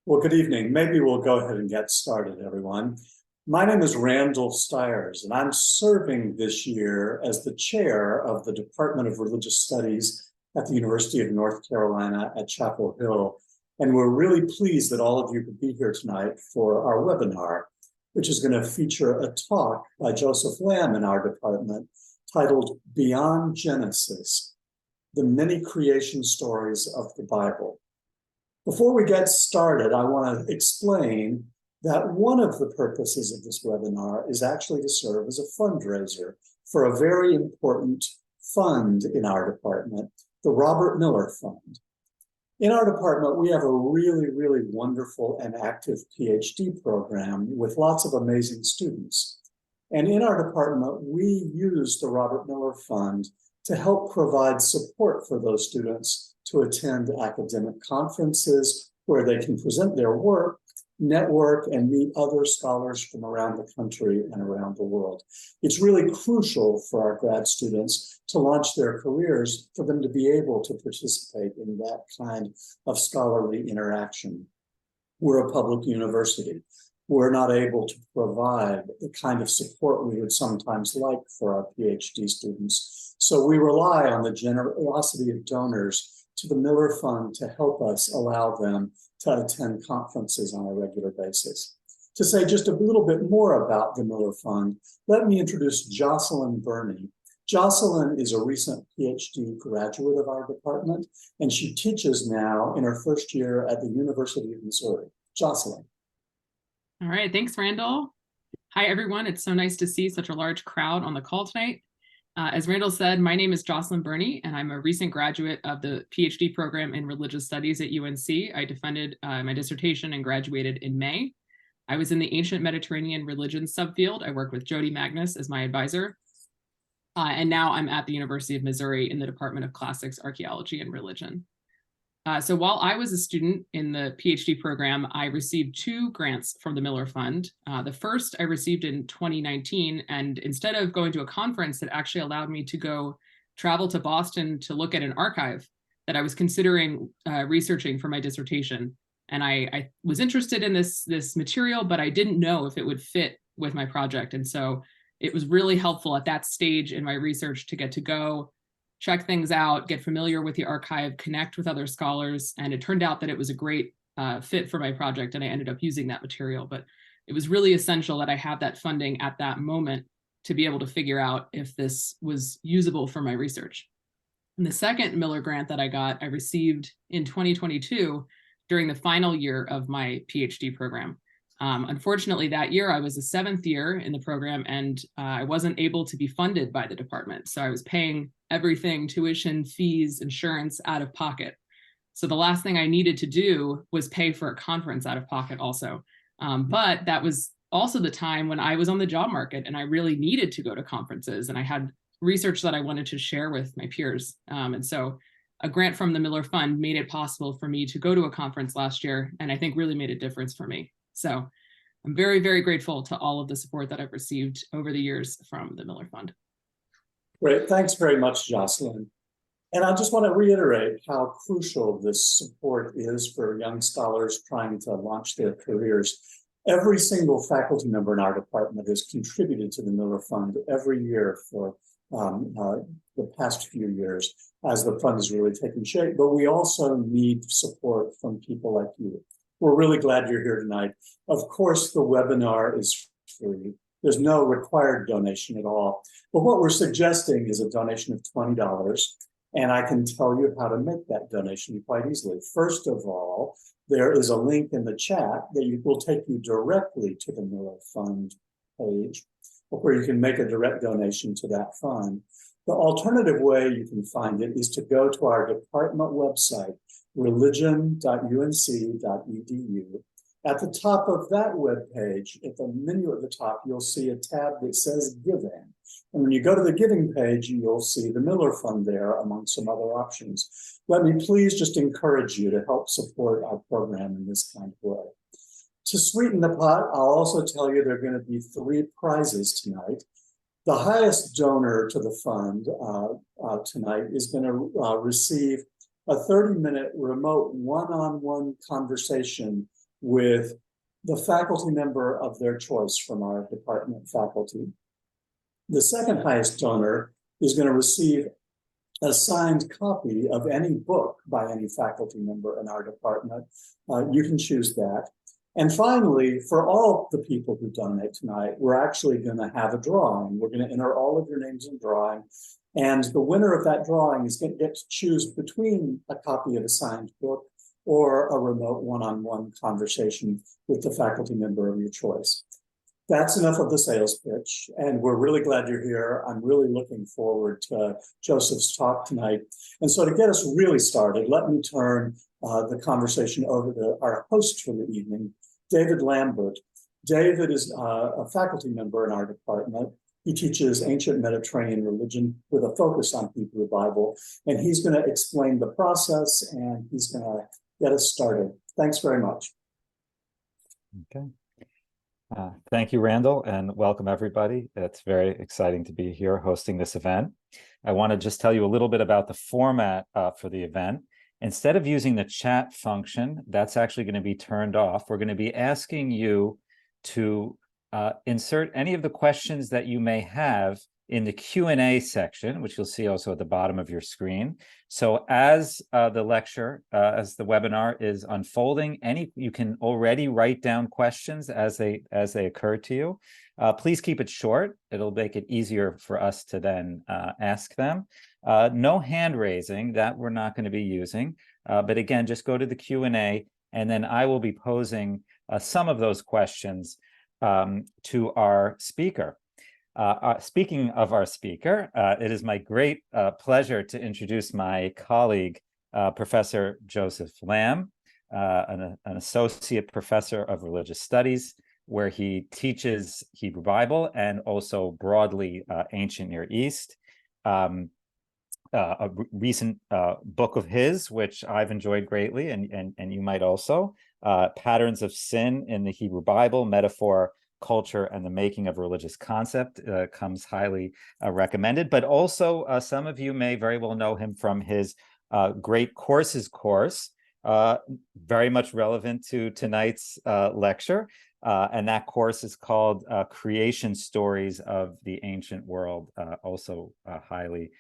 Well, good evening. Maybe we'll go ahead and get started, everyone. My name is Randall Stiers, and I'm serving this year as the chair of the Department of Religious Studies at the University of North Carolina at Chapel Hill. And we're really pleased that all of you could be here tonight for our webinar, which is going to feature a talk by Joseph Lamb in our department titled Beyond Genesis, the Many Creation Stories of the Bible. Before we get started, I want to explain that one of the purposes of this webinar is actually to serve as a fundraiser for a very important fund in our department, the Robert Miller Fund. In our department, we have a really, really wonderful and active PhD program with lots of amazing students. And in our department, we use the Robert Miller Fund to help provide support for those students to attend academic conferences where they can present their work, network, and meet other scholars from around the country and around the world. It's really crucial for our grad students to launch their careers for them to be able to participate in that kind of scholarly interaction. We're a public university. We're not able to provide the kind of support we would sometimes like for our PhD students. So we rely on the generosity of donors to the Miller Fund to help us allow them to attend conferences on a regular basis. To say just a little bit more about the Miller Fund, let me introduce Jocelyn Burney. Jocelyn is a recent PhD graduate of our department, and she teaches now in her first year at the University of Missouri. Jocelyn. All right, thanks, Randall. Hi, everyone. It's so nice to see such a large crowd on the call tonight. As Randall said, my name is Jocelyn Burney, and I'm a recent graduate of the PhD program in religious studies at UNC. I defended my dissertation and graduated in May. I was in the ancient Mediterranean religions subfield. I worked with Jody Magnus as my advisor. And now I'm at the University of Missouri in the Department of Classics, Archaeology, and Religion. So while I was a student in the PhD program, I received 2 grants from the Miller Fund. The first I received in 2019, and instead of going to a conference, it actually allowed me to go travel to Boston to look at an archive that I was considering researching for my dissertation. And I was interested in this material, but I didn't know if it would fit with my project. And so it was really helpful at that stage in my research to get to go check things out, get familiar with the archive, connect with other scholars. And it turned out that it was a great fit for my project, and I ended up using that material. But it was really essential that I have that funding at that moment to be able to figure out if this was usable for my research. And the second Miller grant that I got, I received in 2022 during the final year of my PhD program. Unfortunately, that year I was the 7th year in the program, and I wasn't able to be funded by the department. So I was paying everything, tuition, fees, insurance, out of pocket. So the last thing I needed to do was pay for a conference out of pocket also. But that was also the time when I was on the job market and I really needed to go to conferences, and I had research that I wanted to share with my peers. And so a grant from the Miller Fund made it possible for me to go to a conference last year, and I think really made a difference for me. So I'm very, very grateful to all of the support that I've received over the years from the Miller Fund. Great. Thanks very much, Jocelyn. And I just want to reiterate how crucial this support is for young scholars trying to launch their careers. Every single faculty member in our department has contributed to the Miller Fund every year for the past few years as the fund is really taking shape. But we also need support from people like you. We're really glad you're here tonight. Of course, the webinar is free. There's no required donation at all. But what we're suggesting is a donation of $20. And I can tell you how to make that donation quite easily. First of all, there is a link in the chat that will take you directly to the Miller Fund page, where you can make a direct donation to that fund. The alternative way you can find it is to go to our department website, religion.unc.edu. At the top of that webpage, at the menu at the top, you'll see a tab that says Giving. And when you go to the Giving page, you'll see the Miller Fund there among some other options. Let me please just encourage you to help support our program in this kind of way. To sweeten the pot, I'll also tell you there are going to be 3 prizes tonight. The highest donor to the fund tonight is going to receive a 30-minute remote one-on-one conversation with the faculty member of their choice from our department faculty. The second highest donor is going to receive a signed copy of any book by any faculty member in our department. You can choose that. And finally, for all the people who donate tonight, we're actually going to have a drawing. We're going to enter all of your names in drawing. And the winner of that drawing is going to get to choose between a copy of a signed book or a remote one-on-one conversation with the faculty member of your choice. That's enough of the sales pitch, and we're really glad you're here. I'm really looking forward to Joseph's talk tonight. And so to get us really started, let me turn the conversation over to our host for the evening, David Lambert. David is a faculty member in our department. He teaches ancient Mediterranean religion with a focus on Hebrew Bible, and he's going to explain the process and he's going to get us started. Thanks very much. Okay. Thank you, Randall, and welcome everybody. It's very exciting to be here hosting this event. I want to just tell you a little bit about the format for the event. Instead of using the chat function, that's actually going to be turned off. We're going to be asking you to insert any of the questions that you may have in the Q&A section, which you'll see also at the bottom of your screen. So as the lecture, as the webinar is unfolding, you can already write down questions as they occur to you. Please keep it short. It'll make it easier for us to then ask them. No hand raising, that we're not going to be using. But again, just go to the Q&A, and then I will be posing some of those questions to our speaker. Speaking of our speaker, it is my great pleasure to introduce my colleague, Professor Joseph Lamb, an associate professor of religious studies, where he teaches Hebrew Bible and also broadly ancient Near East. A recent book of his, which I've enjoyed greatly, and you might also, Patterns of Sin in the Hebrew Bible, Metaphor, Culture, and the Making of Religious Concept, comes highly recommended. But also, some of you may very well know him from his Great Courses course, very much relevant to tonight's lecture. And that course is called Creation Stories of the Ancient World, also highly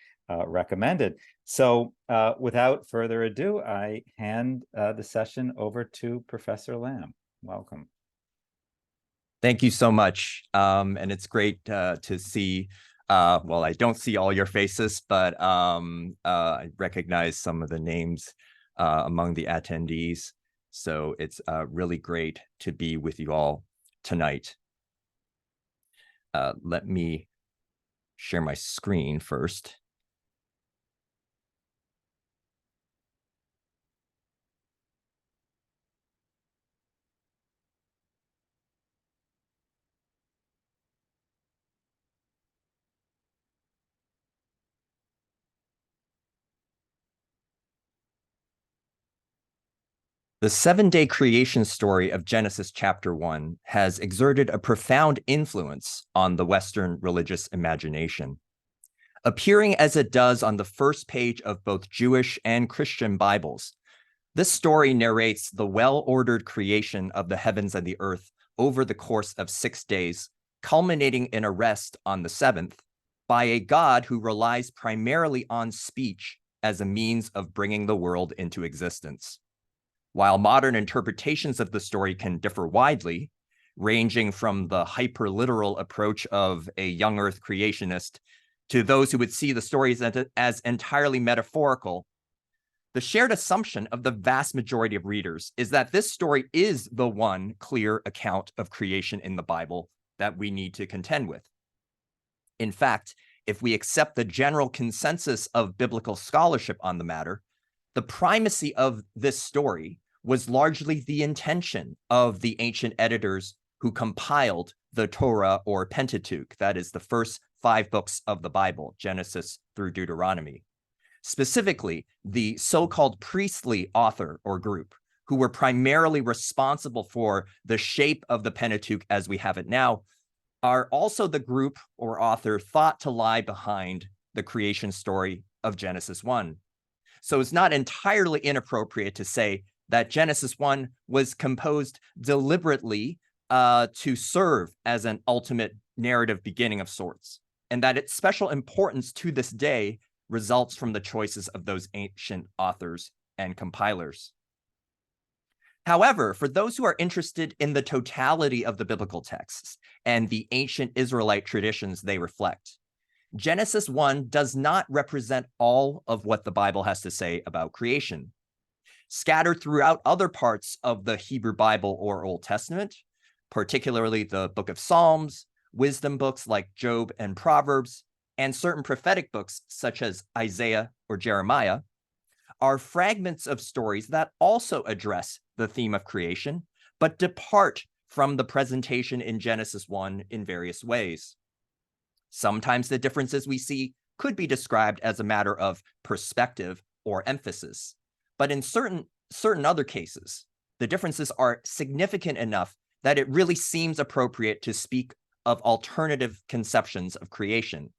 recommended. So without further ado, I hand the session over to Professor Lamb. Welcome. Thank you so much. And it's great to see, well, I don't see all your faces, but I recognize some of the names among the attendees. So it's really great to be with you all tonight. Let me share my screen first. The seven-day creation story of Genesis chapter 1 has exerted a profound influence on the Western religious imagination. Appearing as it does on the first page of both Jewish and Christian Bibles, this story narrates the well-ordered creation of the heavens and the earth over the course of 6 days, culminating in a rest on the seventh, by a God who relies primarily on speech as a means of bringing the world into existence. While modern interpretations of the story can differ widely, ranging from the hyper-literal approach of a young earth creationist to those who would see the stories as entirely metaphorical, the shared assumption of the vast majority of readers is that this story is the one clear account of creation in the Bible that we need to contend with. In fact, if we accept the general consensus of biblical scholarship on the matter, the primacy of this story was largely the intention of the ancient editors who compiled the Torah or Pentateuch, that is the first 5 books of the Bible, Genesis through Deuteronomy. Specifically, the so-called priestly author or group, who were primarily responsible for the shape of the Pentateuch as we have it now, are also the group or author thought to lie behind the creation story of Genesis 1. So it's not entirely inappropriate to say that Genesis 1 was composed deliberately to serve as an ultimate narrative beginning of sorts, and that its special importance to this day results from the choices of those ancient authors and compilers. However, for those who are interested in the totality of the biblical texts and the ancient Israelite traditions they reflect, Genesis 1 does not represent all of what the Bible has to say about creation. Scattered throughout other parts of the Hebrew Bible or Old Testament, particularly the book of Psalms, wisdom books like Job and Proverbs, and certain prophetic books such as Isaiah or Jeremiah, are fragments of stories that also address the theme of creation, but depart from the presentation in Genesis 1 in various ways. Sometimes the differences we see could be described as a matter of perspective or emphasis, but in certain other cases, the differences are significant enough that it really seems appropriate to speak of alternative conceptions of creation.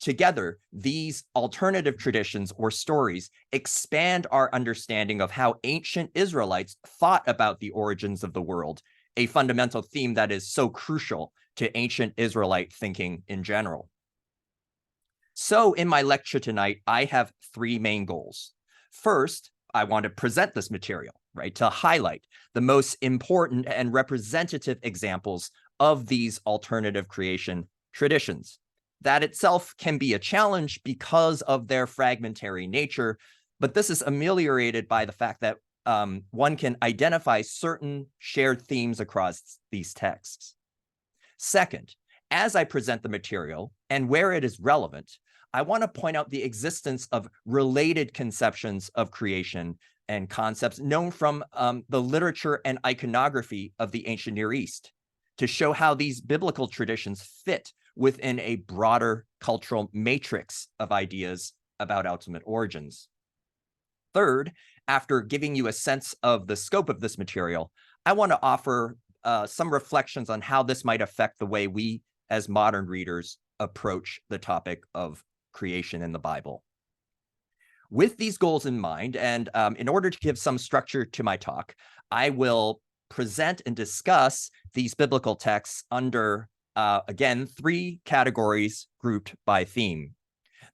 Together, these alternative traditions or stories expand our understanding of how ancient Israelites thought about the origins of the world, a fundamental theme that is so crucial to ancient Israelite thinking in general. So in my lecture tonight, I have three main goals. First, I want to present this material, right, to highlight the most important and representative examples of these alternative creation traditions. That itself can be a challenge because of their fragmentary nature, but this is ameliorated by the fact that one can identify certain shared themes across these texts. Second, as I present the material and where it is relevant, I want to point out the existence of related conceptions of creation and concepts known from the literature and iconography of the ancient Near East to show how these biblical traditions fit within a broader cultural matrix of ideas about ultimate origins. Third, after giving you a sense of the scope of this material, I want to offer some reflections on how this might affect the way we, as modern readers, approach the topic of creation in the Bible. With these goals in mind, and in order to give some structure to my talk, I will present and discuss these biblical texts under again, three categories grouped by theme.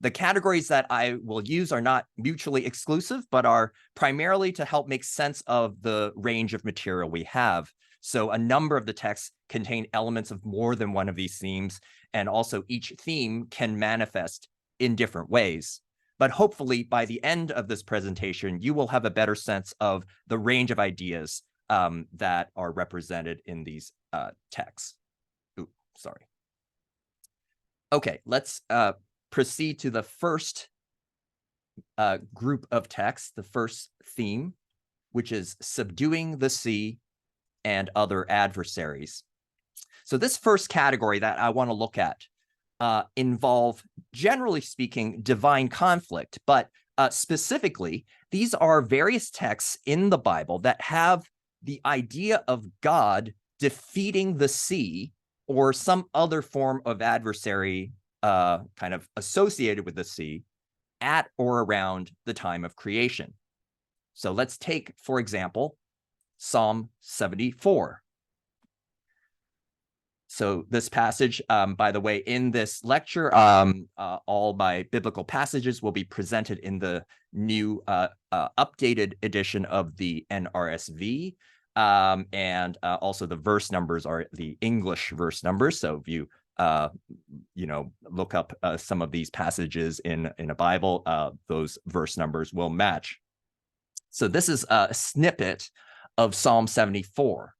The categories that I will use are not mutually exclusive, but are primarily to help make sense of the range of material we have. So a number of the texts contain elements of more than one of these themes, and also each theme can manifest in different ways. But hopefully by the end of this presentation, you will have a better sense of the range of ideas that are represented in these texts. Sorry. Okay, let's proceed to the first group of texts, the first theme, which is subduing the sea and other adversaries. So this first category that I want to look at involve, generally speaking, divine conflict, but specifically, these are various texts in the Bible that have the idea of God defeating the sea or some other form of adversary kind of associated with the sea at or around the time of creation. So let's take, for example, Psalm 74. So this passage, by the way, in this lecture, all my biblical passages will be presented in the new updated edition of the NRSV. And also the verse numbers are the English verse numbers. So if you, look up some of these passages in a Bible, those verse numbers will match. So this is a snippet of Psalm 74.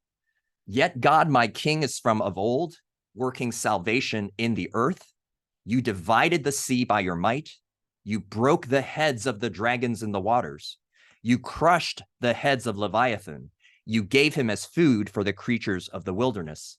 Yet God, my King, is from of old, working salvation in the earth. You divided the sea by your might. You broke the heads of the dragons in the waters. You crushed the heads of Leviathan. You gave him as food for the creatures of the wilderness.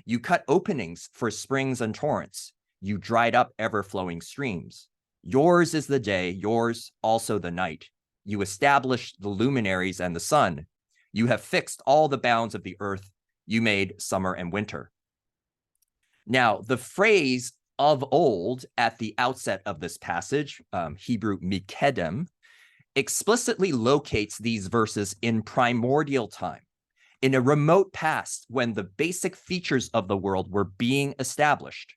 You cut openings for springs and torrents. You dried up ever-flowing streams. Yours is the day, yours also the night. You established the luminaries and the sun. You have fixed all the bounds of the earth. You made summer and winter. Now, the phrase of old at the outset of this passage, Hebrew mikedem, explicitly locates these verses in primordial time, in a remote past when the basic features of the world were being established.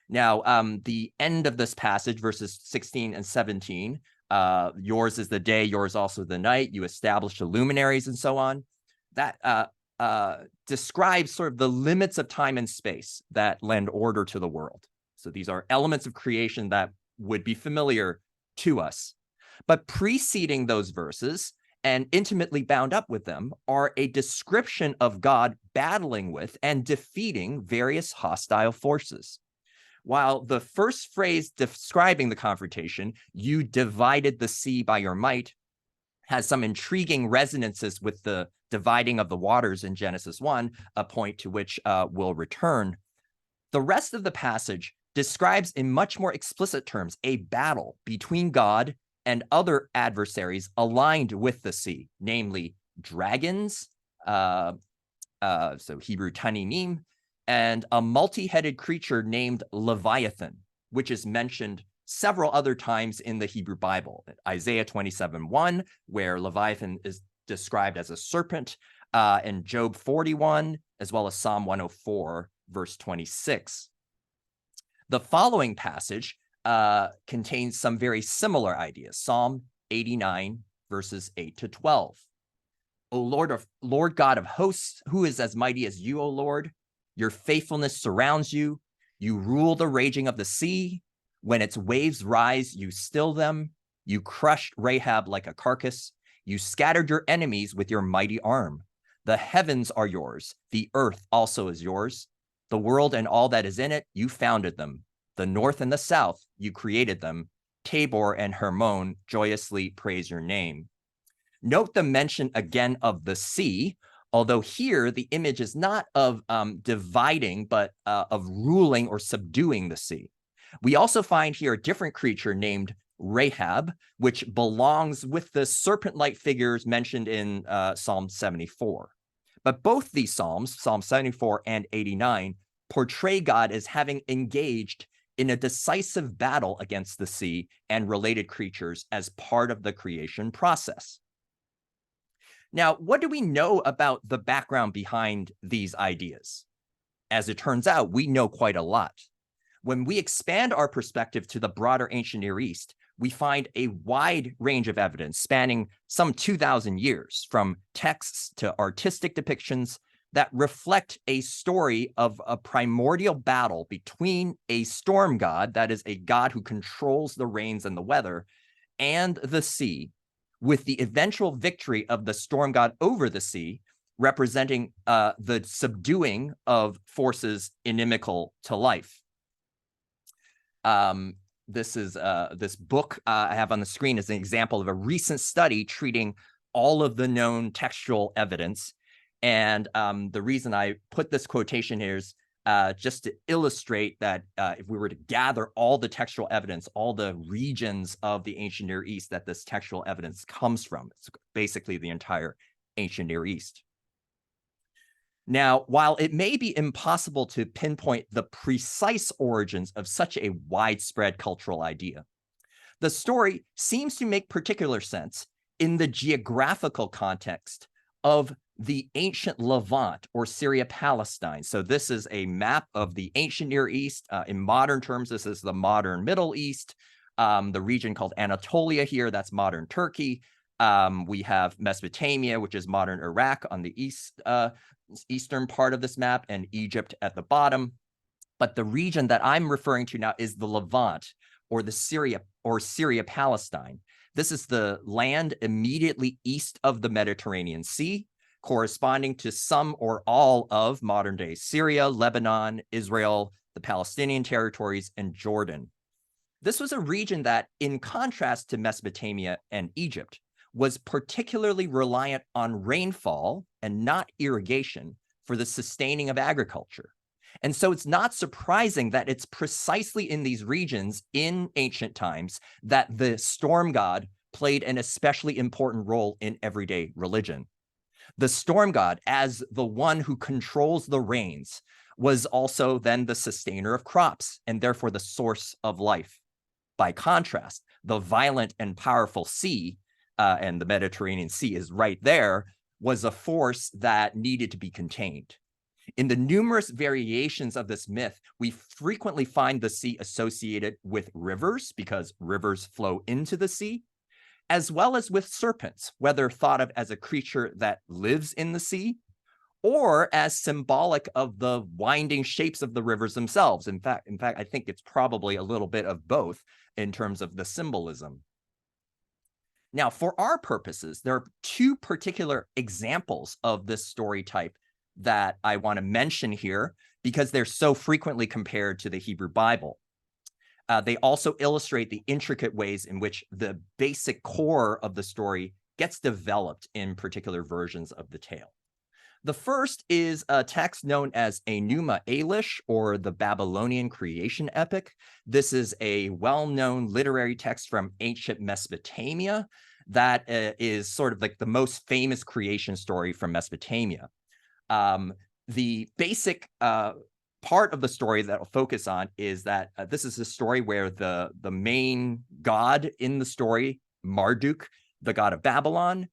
Now, the end of this passage, verses 16 and 17, yours is the day, yours also the night, you established the luminaries and so on. That describes sort of the limits of time and space that lend order to the world. So these are elements of creation that would be familiar to us. But preceding those verses and intimately bound up with them are a description of God battling with and defeating various hostile forces. While the first phrase describing the confrontation, "You divided the sea by your might," has some intriguing resonances with the dividing of the waters in Genesis 1, a point to which we'll return. The rest of the passage describes in much more explicit terms a battle between God and other adversaries aligned with the sea, namely dragons, so Hebrew Tanimim, and a multi-headed creature named Leviathan, which is mentioned several other times in the Hebrew Bible. Isaiah 27:1, where Leviathan is described as a serpent, and Job 41, as well as Psalm 104, verse 26. The following passage contains some very similar ideas. Psalm 89, verses 8 to 12. O Lord God of hosts, who is as mighty as you, O Lord? Your faithfulness surrounds you. You rule the raging of the sea. When its waves rise, you still them. You crushed Rahab like a carcass. You scattered your enemies with your mighty arm. The heavens are yours. The earth also is yours. The world and all that is in it, you founded them. The north and the south, you created them. Tabor and Hermon joyously praise your name. Note the mention again of the sea, although here the image is not of dividing, but of ruling or subduing the sea. We also find here a different creature named Rahab, which belongs with the serpent-like figures mentioned in Psalm 74. But both these Psalms, Psalm 74 and 89, portray God as having engaged in a decisive battle against the sea and related creatures as part of the creation process. Now, what do we know about the background behind these ideas? As it turns out, we know quite a lot. When we expand our perspective to the broader ancient Near East, we find a wide range of evidence spanning some 2,000 years, from texts to artistic depictions that reflect a story of a primordial battle between a storm god, that is a god who controls the rains and the weather, and the sea, with the eventual victory of the storm god over the sea, representing the subduing of forces inimical to life. This book I have on the screen is an example of a recent study treating all of the known textual evidence. And the reason I put this quotation here is just to illustrate that if we were to gather all the textual evidence, all the regions of the ancient Near East that this textual evidence comes from, it's basically the entire ancient Near East. Now, while it may be impossible to pinpoint the precise origins of such a widespread cultural idea, the story seems to make particular sense in the geographical context of the ancient Levant, or Syria-Palestine. So this is a map of the ancient Near East. In modern terms, this is the modern Middle East. The region called Anatolia here, that's modern Turkey. We have Mesopotamia, which is modern Iraq on the eastern part of this map, and Egypt at the bottom. But the region that I'm referring to now is the Levant, or the Syria-Palestine. This is the land immediately east of the Mediterranean Sea, corresponding to some or all of modern-day Syria, Lebanon, Israel, the Palestinian territories, and Jordan. This was a region that, in contrast to Mesopotamia and Egypt, was particularly reliant on rainfall and not irrigation for the sustaining of agriculture. And so it's not surprising that it's precisely in these regions in ancient times that the storm god played an especially important role in everyday religion. The storm god, as the one who controls the rains, was also then the sustainer of crops and therefore the source of life. By contrast, the violent and powerful sea and the Mediterranean Sea is right there, was a force that needed to be contained. In the numerous variations of this myth, we frequently find the sea associated with rivers because rivers flow into the sea, as well as with serpents, whether thought of as a creature that lives in the sea or as symbolic of the winding shapes of the rivers themselves. In fact, I think it's probably a little bit of both in terms of the symbolism. Now, for our purposes, there are two particular examples of this story type that I want to mention here because they're so frequently compared to the Hebrew Bible. They also illustrate the intricate ways in which the basic core of the story gets developed in particular versions of the tale. The first is a text known as Enuma Elish, or the Babylonian creation epic. This is a well-known literary text from ancient Mesopotamia that is sort of like the most famous creation story from Mesopotamia. The basic part of the story that I'll focus on is that this is a story where the main god in the story, Marduk, the god of Babylon,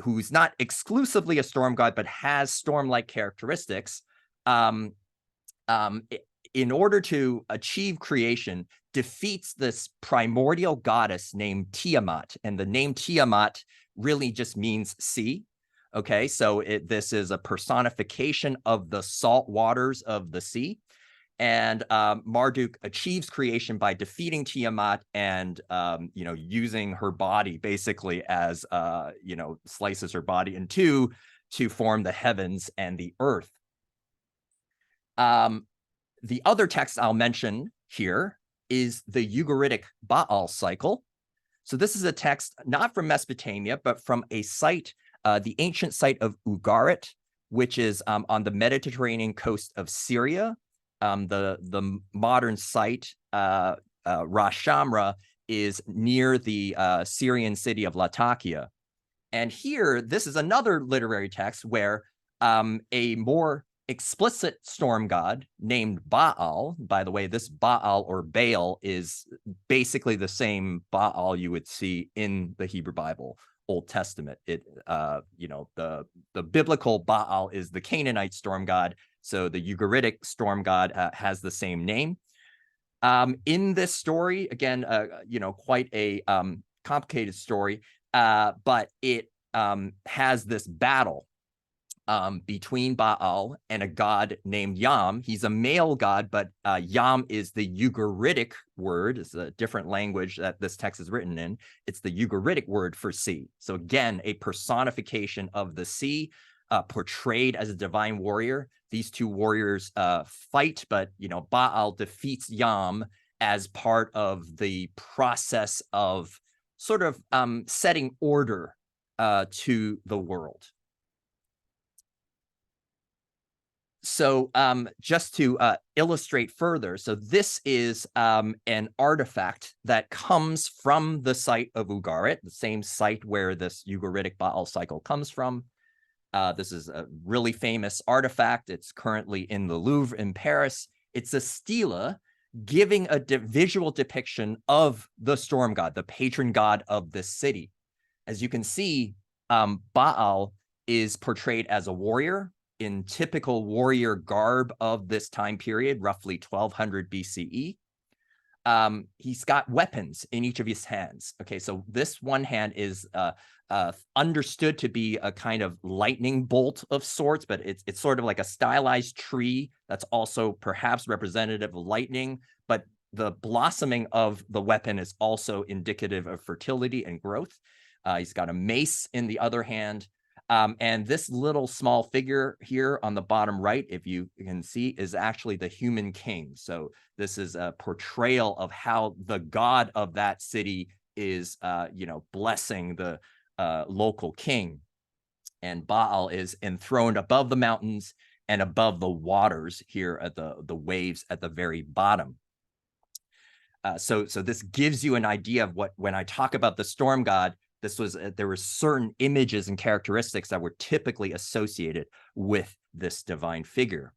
who's not exclusively a storm god, but has storm-like characteristics, in order to achieve creation, defeats this primordial goddess named Tiamat. And the name Tiamat really just means sea. Okay, so this is a personification of the salt waters of the sea. And Marduk achieves creation by defeating Tiamat and, using her body basically as, slices her body in two to form the heavens and the earth. The other text I'll mention here is the Ugaritic Baal cycle. So this is a text not from Mesopotamia, but from a site, the ancient site of Ugarit, which is on the Mediterranean coast of Syria. The modern site, Ras Shamra, is near the Syrian city of Latakia. And here, this is another literary text where a more explicit storm god named Baal, by the way, this Baal or Baal is basically the same Baal you would see in the Hebrew Bible, Old Testament. The biblical Baal is the Canaanite storm god. So the Ugaritic storm god has the same name. In this story, again, quite a complicated story, but it has this battle between Baal and a god named Yam. He's a male god, but Yam is the Ugaritic word. It's a different language that this text is written in. It's the Ugaritic word for sea. So again, a personification of the sea, portrayed as a divine warrior. These two warriors fight, but Baal defeats Yam as part of the process of sort of setting order to the world. So just to illustrate further, so this is an artifact that comes from the site of Ugarit, the same site where this Ugaritic Baal cycle comes from. This is a really famous artifact. It's currently in the Louvre in Paris. It's a stela giving a visual depiction of the storm god, the patron god of this city. As you can see, Baal is portrayed as a warrior in typical warrior garb of this time period, roughly 1200 BCE. He's got weapons in each of his hands. Okay, so this one hand is understood to be a kind of lightning bolt of sorts, but it's sort of like a stylized tree that's also perhaps representative of lightning, but the blossoming of the weapon is also indicative of fertility and growth. He's got a mace in the other hand. And this little small figure here on the bottom right, if you can see, is actually the human king. So this is a portrayal of how the god of that city is, blessing the local king. And Baal is enthroned above the mountains and above the waters here at the waves at the very bottom. So this gives you an idea of what, when I talk about the storm god, there were certain images and characteristics that were typically associated with this divine figure.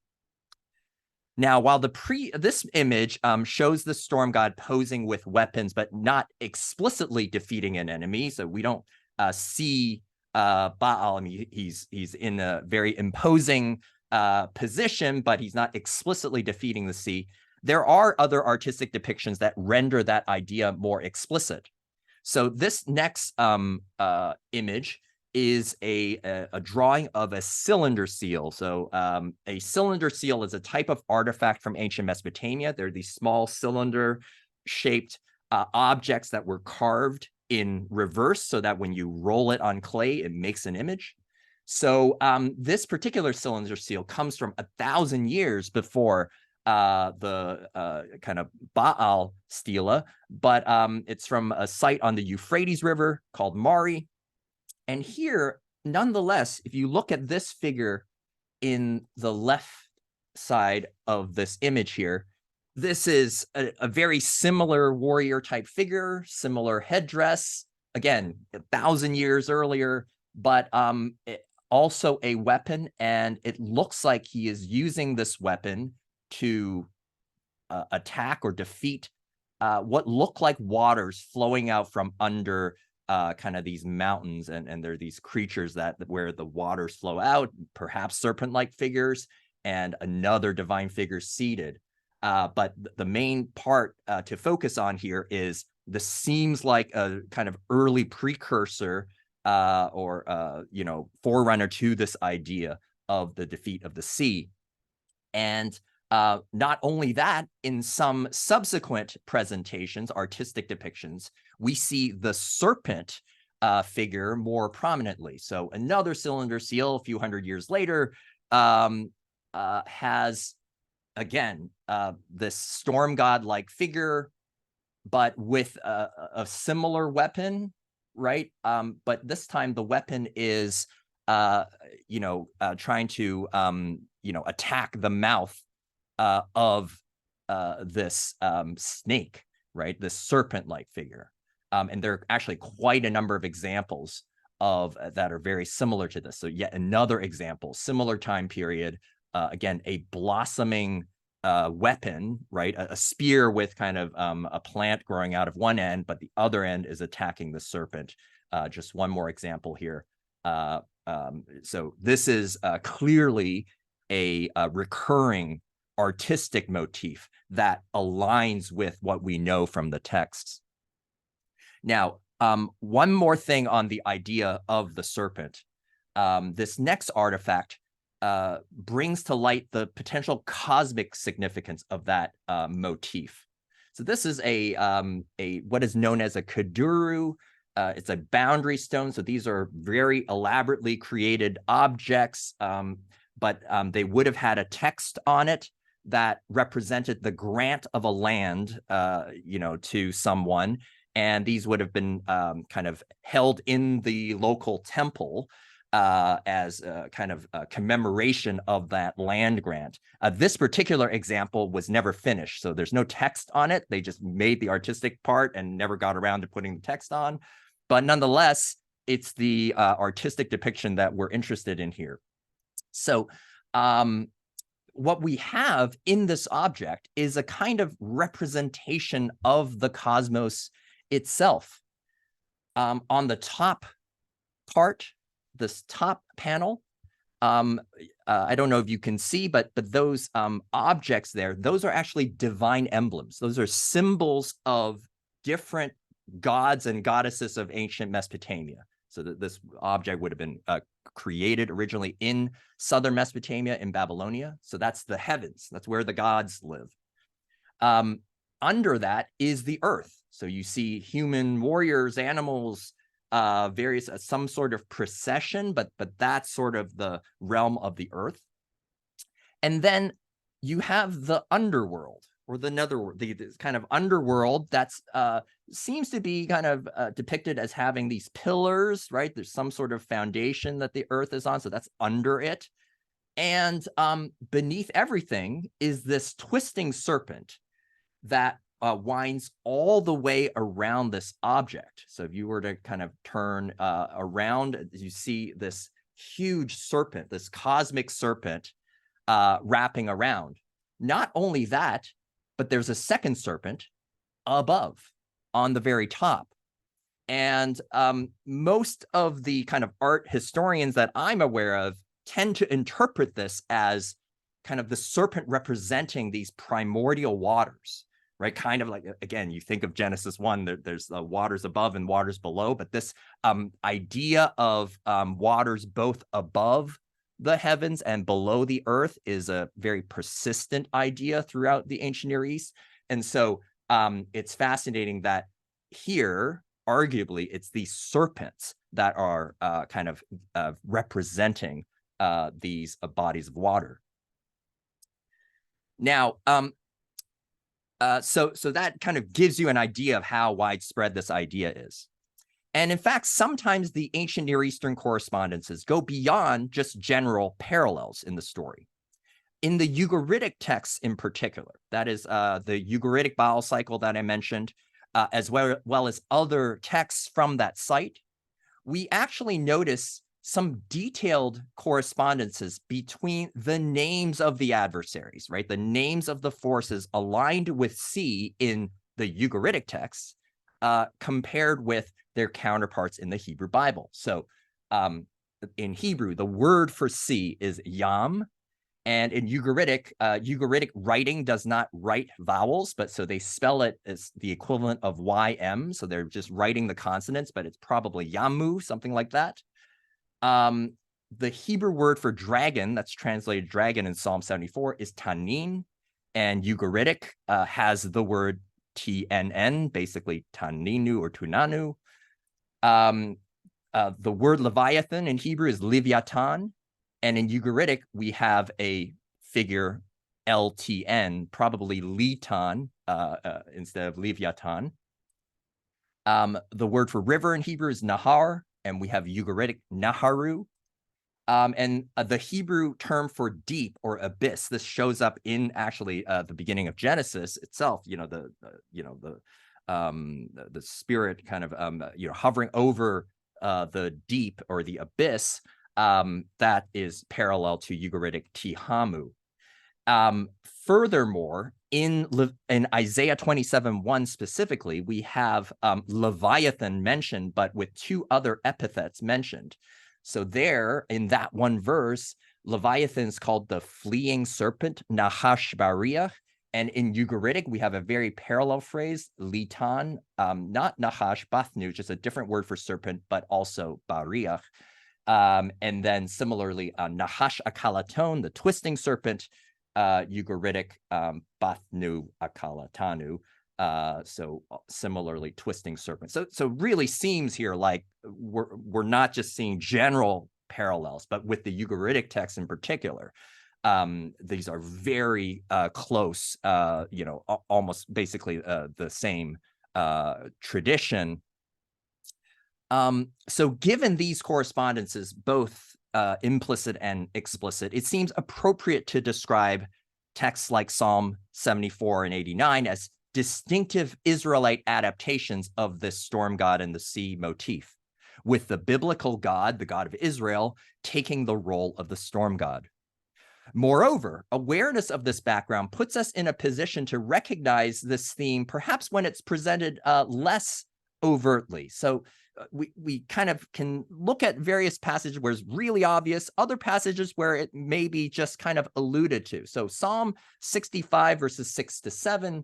Now, while this image shows the storm god posing with weapons, but not explicitly defeating an enemy, so we don't see Baal. I mean, he's in a very imposing position, but he's not explicitly defeating the sea. There are other artistic depictions that render that idea more explicit. So this next image is a drawing of a cylinder seal. So a cylinder seal is a type of artifact from ancient Mesopotamia. They're these small cylinder-shaped objects that were carved in reverse so that when you roll it on clay, it makes an image. So this particular cylinder seal comes from 1,000 years before the kind of Baal stela, but it's from a site on the Euphrates River called Mari. And here, nonetheless, if you look at this figure in the left side of this image here, this is a very similar warrior type figure, similar headdress, again, 1,000 years earlier, but also a weapon. And it looks like he is using this weapon to attack or defeat what look like waters flowing out from under kind of these mountains, and there are these creatures where the waters flow out, perhaps serpent-like figures, and another divine figure seated. But the main part to focus on here is this seems like a kind of early precursor or forerunner to this idea of the defeat of the sea. And not only that, in some subsequent presentations, artistic depictions, we see the serpent figure more prominently. So another cylinder seal a few hundred years later has, again, this storm god-like figure, but with a similar weapon, right? But this time the weapon is, trying to, attack the mouth of this snake, right? This serpent-like figure. And there are actually quite a number of examples of that are very similar to this. So yet another example, similar time period, again, a blossoming weapon, right? A spear with kind of a plant growing out of one end, but the other end is attacking the serpent. Just one more example here. So this is clearly a recurring artistic motif that aligns with what we know from the texts. Now, one more thing on the idea of the serpent. This next artifact brings to light the potential cosmic significance of that motif. So this is a what is known as a kaduru. It's a boundary stone. So these are very elaborately created objects, but they would have had a text on it that represented the grant of a land, to someone. And these would have been kind of held in the local temple as a kind of a commemoration of that land grant. This particular example was never finished, so there's no text on it. They just made the artistic part and never got around to putting the text on. But nonetheless, it's the artistic depiction that we're interested in here. So what we have in this object is a kind of representation of the cosmos itself. On the top part, this top panel, I don't know if you can see, but those objects there, those are actually divine emblems. Those are symbols of different gods and goddesses of ancient Mesopotamia. So that this object would have been created originally in southern Mesopotamia, in Babylonia. So that's the heavens. That's where the gods live. Under that is the earth. So you see human warriors, animals, various some sort of procession, but that's sort of the realm of the earth. And then you have the underworld, or the netherworld, the kind of underworld that's seems to be kind of depicted as having these pillars, right? There's some sort of foundation that the earth is on, so that's under it. And beneath everything is this twisting serpent that winds all the way around this object. So if you were to kind of turn around, you see this huge serpent, this cosmic serpent wrapping around. Not only that, but there's a second serpent above on the very top. And most of the kind of art historians that I'm aware of tend to interpret this as kind of the serpent representing these primordial waters, right? Kind of like, again, you think of Genesis 1, there's the waters above and waters below, but this idea of waters both above the heavens and below the earth is a very persistent idea throughout the ancient Near East. And so it's fascinating that here, arguably, it's these serpents that are kind of representing these bodies of water. Now, so that kind of gives you an idea of how widespread this idea is. And in fact, sometimes the ancient Near Eastern correspondences go beyond just general parallels in the story. In the Ugaritic texts in particular, that is the Ugaritic Baal cycle that I mentioned, as well as other texts from that site, we actually notice some detailed correspondences between the names of the adversaries, right? The names of the forces aligned with sea in the Ugaritic texts compared with their counterparts in the Hebrew Bible. So in Hebrew, the word for sea is yam. And in Ugaritic writing does not write vowels, but so they spell it as the equivalent of ym. So they're just writing the consonants, but it's probably yamu, something like that. The Hebrew word for dragon, that's translated dragon in Psalm 74, is tanin. And Ugaritic has the word tnn, basically taninu or tunanu. The word Leviathan in Hebrew is Livyatan. And in Ugaritic, we have a figure LTN, probably Litan instead of Livyatan. The word for river in Hebrew is Nahar, and we have Ugaritic Naharu. And the Hebrew term for deep or abyss, this shows up in actually the beginning of Genesis itself. The spirit kind of hovering over the deep or the abyss. That is parallel to Ugaritic Tihamu. Furthermore, in Isaiah 27:1 specifically, we have Leviathan mentioned, but with two other epithets mentioned. So there, in that one verse, Leviathan is called the fleeing serpent, Nahash Bariach. And in Ugaritic, we have a very parallel phrase, Litan, not Nahash Bathnu, just a different word for serpent, but also Bariach. And then similarly, Nahash Akalaton, the twisting serpent, Ugaritic Bathnu Akalatanu. So similarly, twisting serpent. So really seems here like we're not just seeing general parallels, but with the Ugaritic text in particular, these are very close. Almost basically the same tradition. So given these correspondences, both implicit and explicit, it seems appropriate to describe texts like Psalm 74 and 89 as distinctive Israelite adaptations of this storm god and the sea motif, with the biblical God, the God of Israel, taking the role of the storm god. Moreover, awareness of this background puts us in a position to recognize this theme, perhaps when it's presented less overtly. So we kind of can look at various passages where it's really obvious, other passages where it may be just kind of alluded to. So Psalm 65 verses 6-7,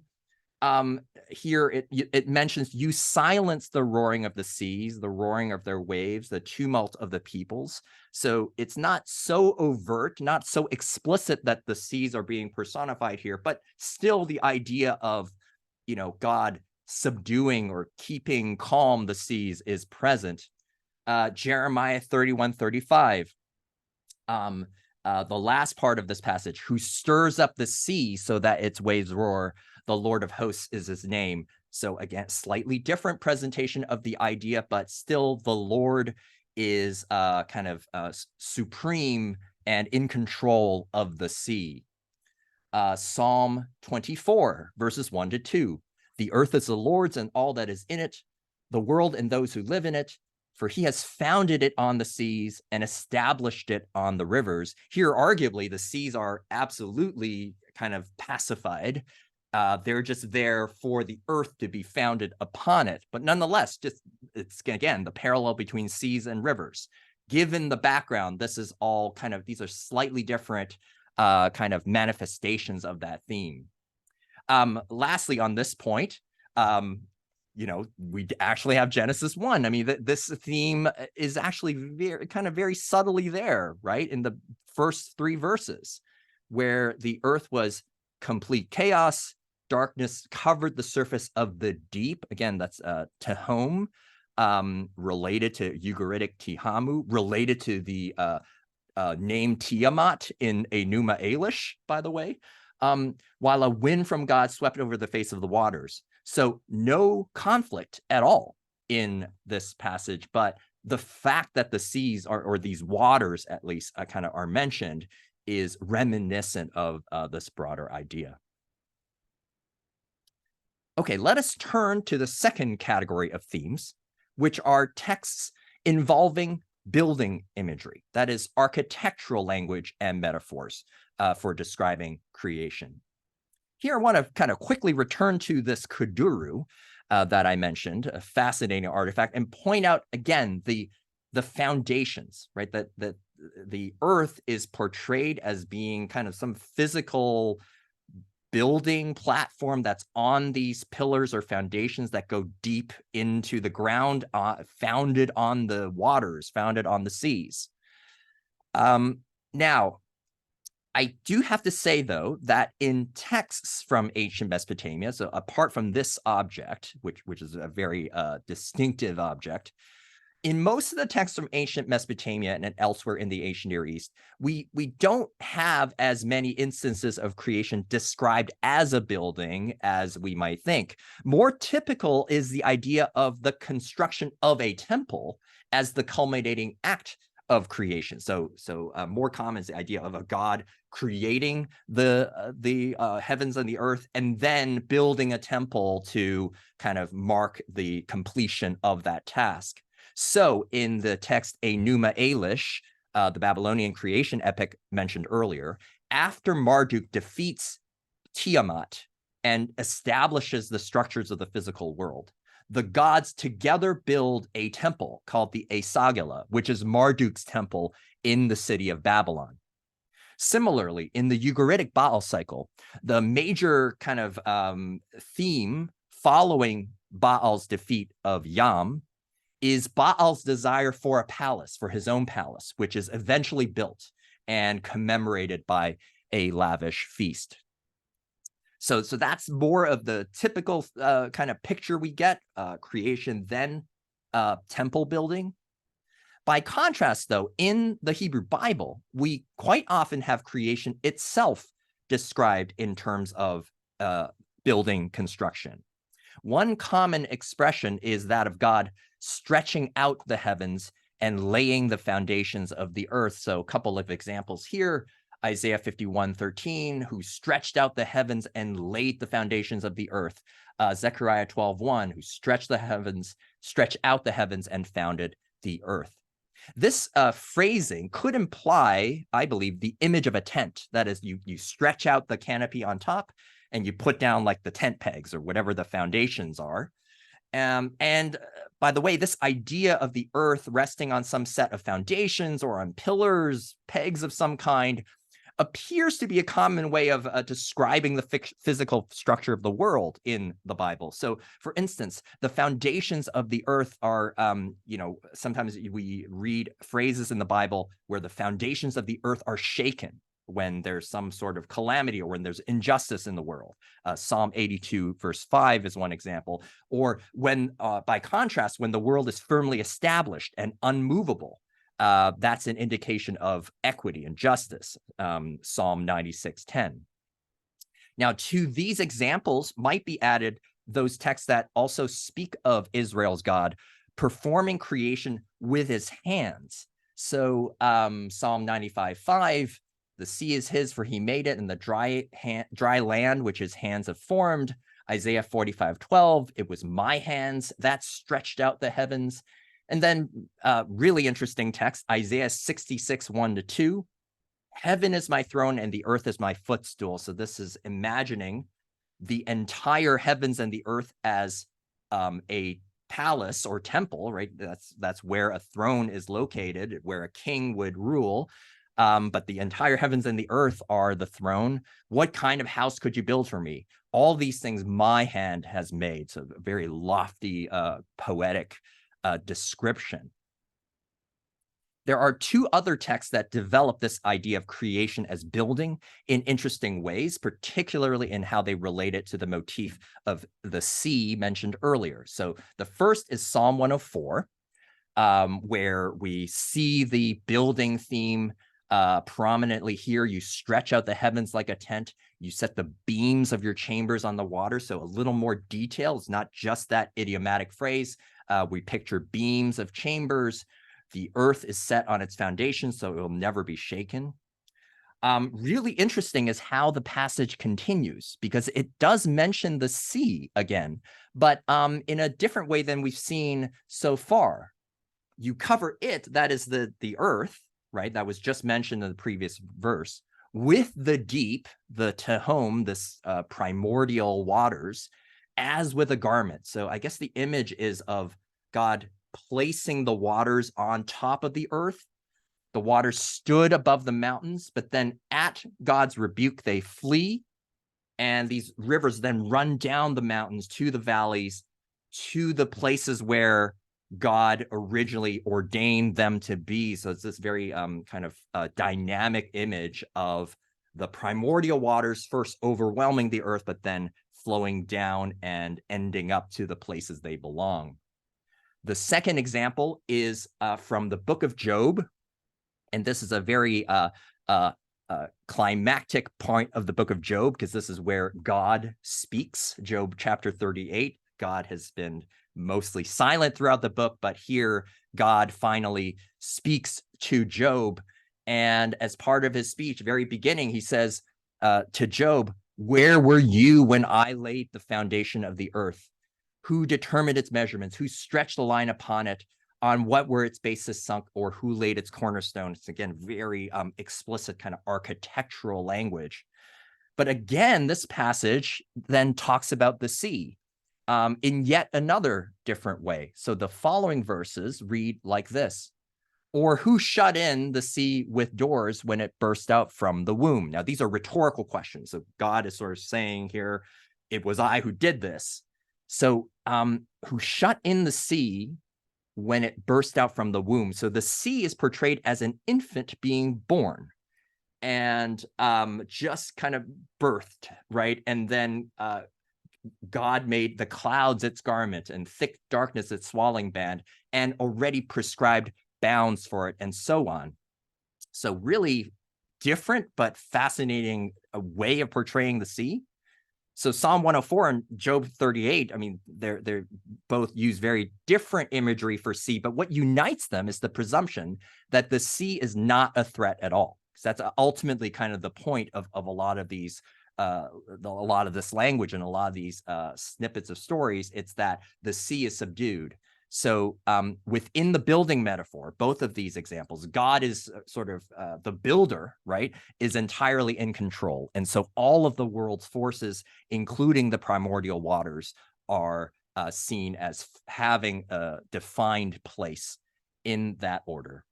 here it mentions, you silence the roaring of the seas, the roaring of their waves, the tumult of the peoples. So it's not so overt, not so explicit that the seas are being personified here, but still the idea of, God subduing or keeping calm the seas is present. Jeremiah 31:35, the last part of this passage, who stirs up the sea so that its waves roar, the Lord of hosts is his name. So again, slightly different presentation of the idea, but still the Lord is kind of supreme and in control of the sea. Psalm 24 verses 1-2. The earth is the Lord's and all that is in it, the world and those who live in it, for he has founded it on the seas and established it on the rivers. Here, arguably, the seas are absolutely kind of pacified. They're just there for the earth to be founded upon it. But nonetheless, just it's again the parallel between seas and rivers. Given the background, this is all kind of, these are slightly different kind of manifestations of that theme. Lastly, on this point, we actually have Genesis 1. I mean, this theme is actually very subtly there, right? In the first 3 verses, where the earth was complete chaos, darkness covered the surface of the deep. Again, that's Tehom, related to Ugaritic Tihamu, related to the name Tiamat in Enuma Elish, by the way, while a wind from God swept over the face of the waters. So no conflict at all in this passage, but the fact that the seas or these waters at least kind of are mentioned is reminiscent of this broader idea. Okay, let us turn to the second category of themes, which are texts involving building imagery, that is architectural language and metaphors for describing creation. Here, I want to kind of quickly return to this kuduru that I mentioned, a fascinating artifact, and point out again the foundations, right? That the earth is portrayed as being kind of some physical building platform that's on these pillars or foundations that go deep into the ground, founded on the waters, founded on the seas. Now, I do have to say, though, that in texts from ancient Mesopotamia, so apart from this object, which is a very distinctive object, in most of the texts from ancient Mesopotamia and elsewhere in the ancient Near East, we don't have as many instances of creation described as a building as we might think. More typical is the idea of the construction of a temple as the culminating act of creation. So more common is the idea of a god creating the heavens and the earth, and then building a temple to kind of mark the completion of that task. So in the text Enuma Elish, the Babylonian creation epic mentioned earlier, after Marduk defeats Tiamat and establishes the structures of the physical world, the gods together build a temple called the Esagila, which is Marduk's temple in the city of Babylon. Similarly, in the Ugaritic Baal cycle, the major kind of theme following Baal's defeat of Yam is Baal's desire for a palace, for his own palace, which is eventually built and commemorated by a lavish feast. So that's more of the typical kind of picture we get, creation, then temple building. By contrast, though, in the Hebrew Bible, we quite often have creation itself described in terms of building construction. One common expression is that of God stretching out the heavens and laying the foundations of the earth. So a couple of examples here. Isaiah 51:13, who stretched out the heavens and laid the foundations of the earth. Zechariah 12:1, who stretched out the heavens and founded the earth. This phrasing could imply, I believe, the image of a tent. That is, you stretch out the canopy on top and you put down like the tent pegs or whatever the foundations are. And by the way, this idea of the earth resting on some set of foundations or on pillars, pegs of some kind, appears to be a common way of describing the physical structure of the world in the Bible. So, for instance, the foundations of the earth are, sometimes we read phrases in the Bible where the foundations of the earth are shaken when there's some sort of calamity or when there's injustice in the world. Psalm 82 verse 5 is one example. Or when, by contrast, when the world is firmly established and unmovable, that's an indication of equity and justice, Psalm 96:10. Now, to these examples might be added those texts that also speak of Israel's God performing creation with his hands. So Psalm 95:5, the sea is his, for he made it, and the dry land which his hands have formed. Isaiah 45:12, it was my hands that stretched out the heavens. And then really interesting text, Isaiah 66:1-2. Heaven is my throne and the earth is my footstool. So this is imagining the entire heavens and the earth as a palace or temple, right? That's where a throne is located, where a king would rule. But the entire heavens and the earth are the throne. What kind of house could you build for me? All these things my hand has made. So a very lofty, poetic description. There are two other texts that develop this idea of creation as building in interesting ways, particularly in how they relate it to the motif of the sea mentioned earlier. So the first is Psalm 104, where we see the building theme prominently here. You stretch out the heavens like a tent. You set the beams of your chambers on the water. So a little more detail. It's not just that idiomatic phrase. We picture beams of chambers. The earth is set on its foundation, so it will never be shaken. Really interesting is how the passage continues, because it does mention the sea again, but in a different way than we've seen so far. You cover it, that is the earth, right? That was just mentioned in the previous verse, with the deep, the tehom, this primordial waters, as with a garment. So I guess the image is of God placing the waters on top of the earth. The waters stood above the mountains, but then at God's rebuke, they flee. And these rivers then run down the mountains to the valleys, to the places where God originally ordained them to be. So it's this very kind of dynamic image of the primordial waters first overwhelming the earth, but then flowing down and ending up to the places they belong. The second example is from the book of Job. And this is a very climactic point of the book of Job, because this is where God speaks. Job chapter 38. God has been mostly silent throughout the book, but here God finally speaks to Job. And as part of his speech, very beginning, he says to Job, "Where were you when I laid the foundation of the earth? Who determined its measurements? Who stretched the line upon it? On what were its bases sunk, or who laid its cornerstone?" It's again very explicit kind of architectural language. But again, this passage then talks about the sea in yet another different way. So the following verses read like this: "Or who shut in the sea with doors when it burst out from the womb?" Now, these are rhetorical questions. So God is sort of saying here, it was I who did this. So who shut in the sea when it burst out from the womb? So the sea is portrayed as an infant being born and just kind of birthed, right? And then God made the clouds its garment and thick darkness its swaddling band, and already prescribed bounds for it, and so on. So really different but fascinating way of portraying the sea. So Psalm 104 and Job 38, I mean, they're both use very different imagery for sea, but what unites them is the presumption that the sea is not a threat at all. So that's ultimately kind of the point of a lot of these, a lot of this language and a lot of these snippets of stories. It's that the sea is subdued. So within the building metaphor, both of these examples, God is sort of the builder, right, is entirely in control. And so all of the world's forces, including the primordial waters, are seen as having a defined place in that order.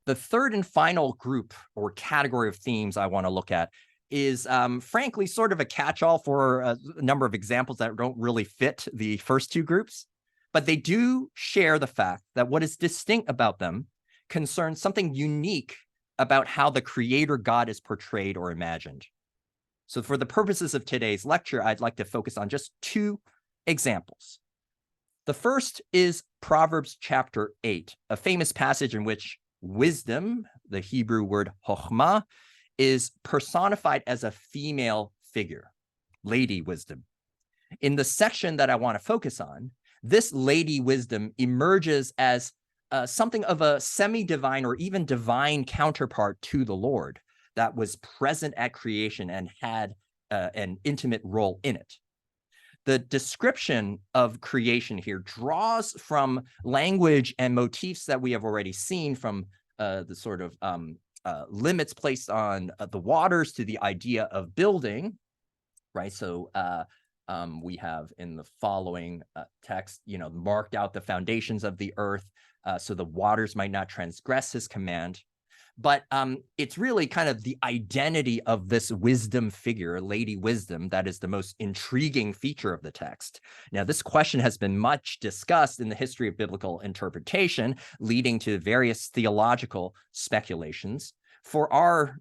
The third and final group or category of themes I want to look at is frankly sort of a catch-all for a number of examples that don't really fit the first two groups, but they do share the fact that what is distinct about them concerns something unique about how the creator God is portrayed or imagined. So for the purposes of today's lecture, I'd like to focus on just two examples. The first is Proverbs chapter 8, a famous passage in which wisdom, the Hebrew word chokhmah, is personified as a female figure, Lady Wisdom. In the section that I want to focus on, this Lady Wisdom emerges as something of a semi-divine or even divine counterpart to the Lord that was present at creation and had an intimate role in it. The description of creation here draws from language and motifs that we have already seen, from the sort of limits placed on the waters to the idea of building. right? So we have in the following text, marked out the foundations of the earth so the waters might not transgress his command. But it's really kind of the identity of this wisdom figure, Lady Wisdom, that is the most intriguing feature of the text. Now, this question has been much discussed in the history of biblical interpretation, leading to various theological speculations. For our,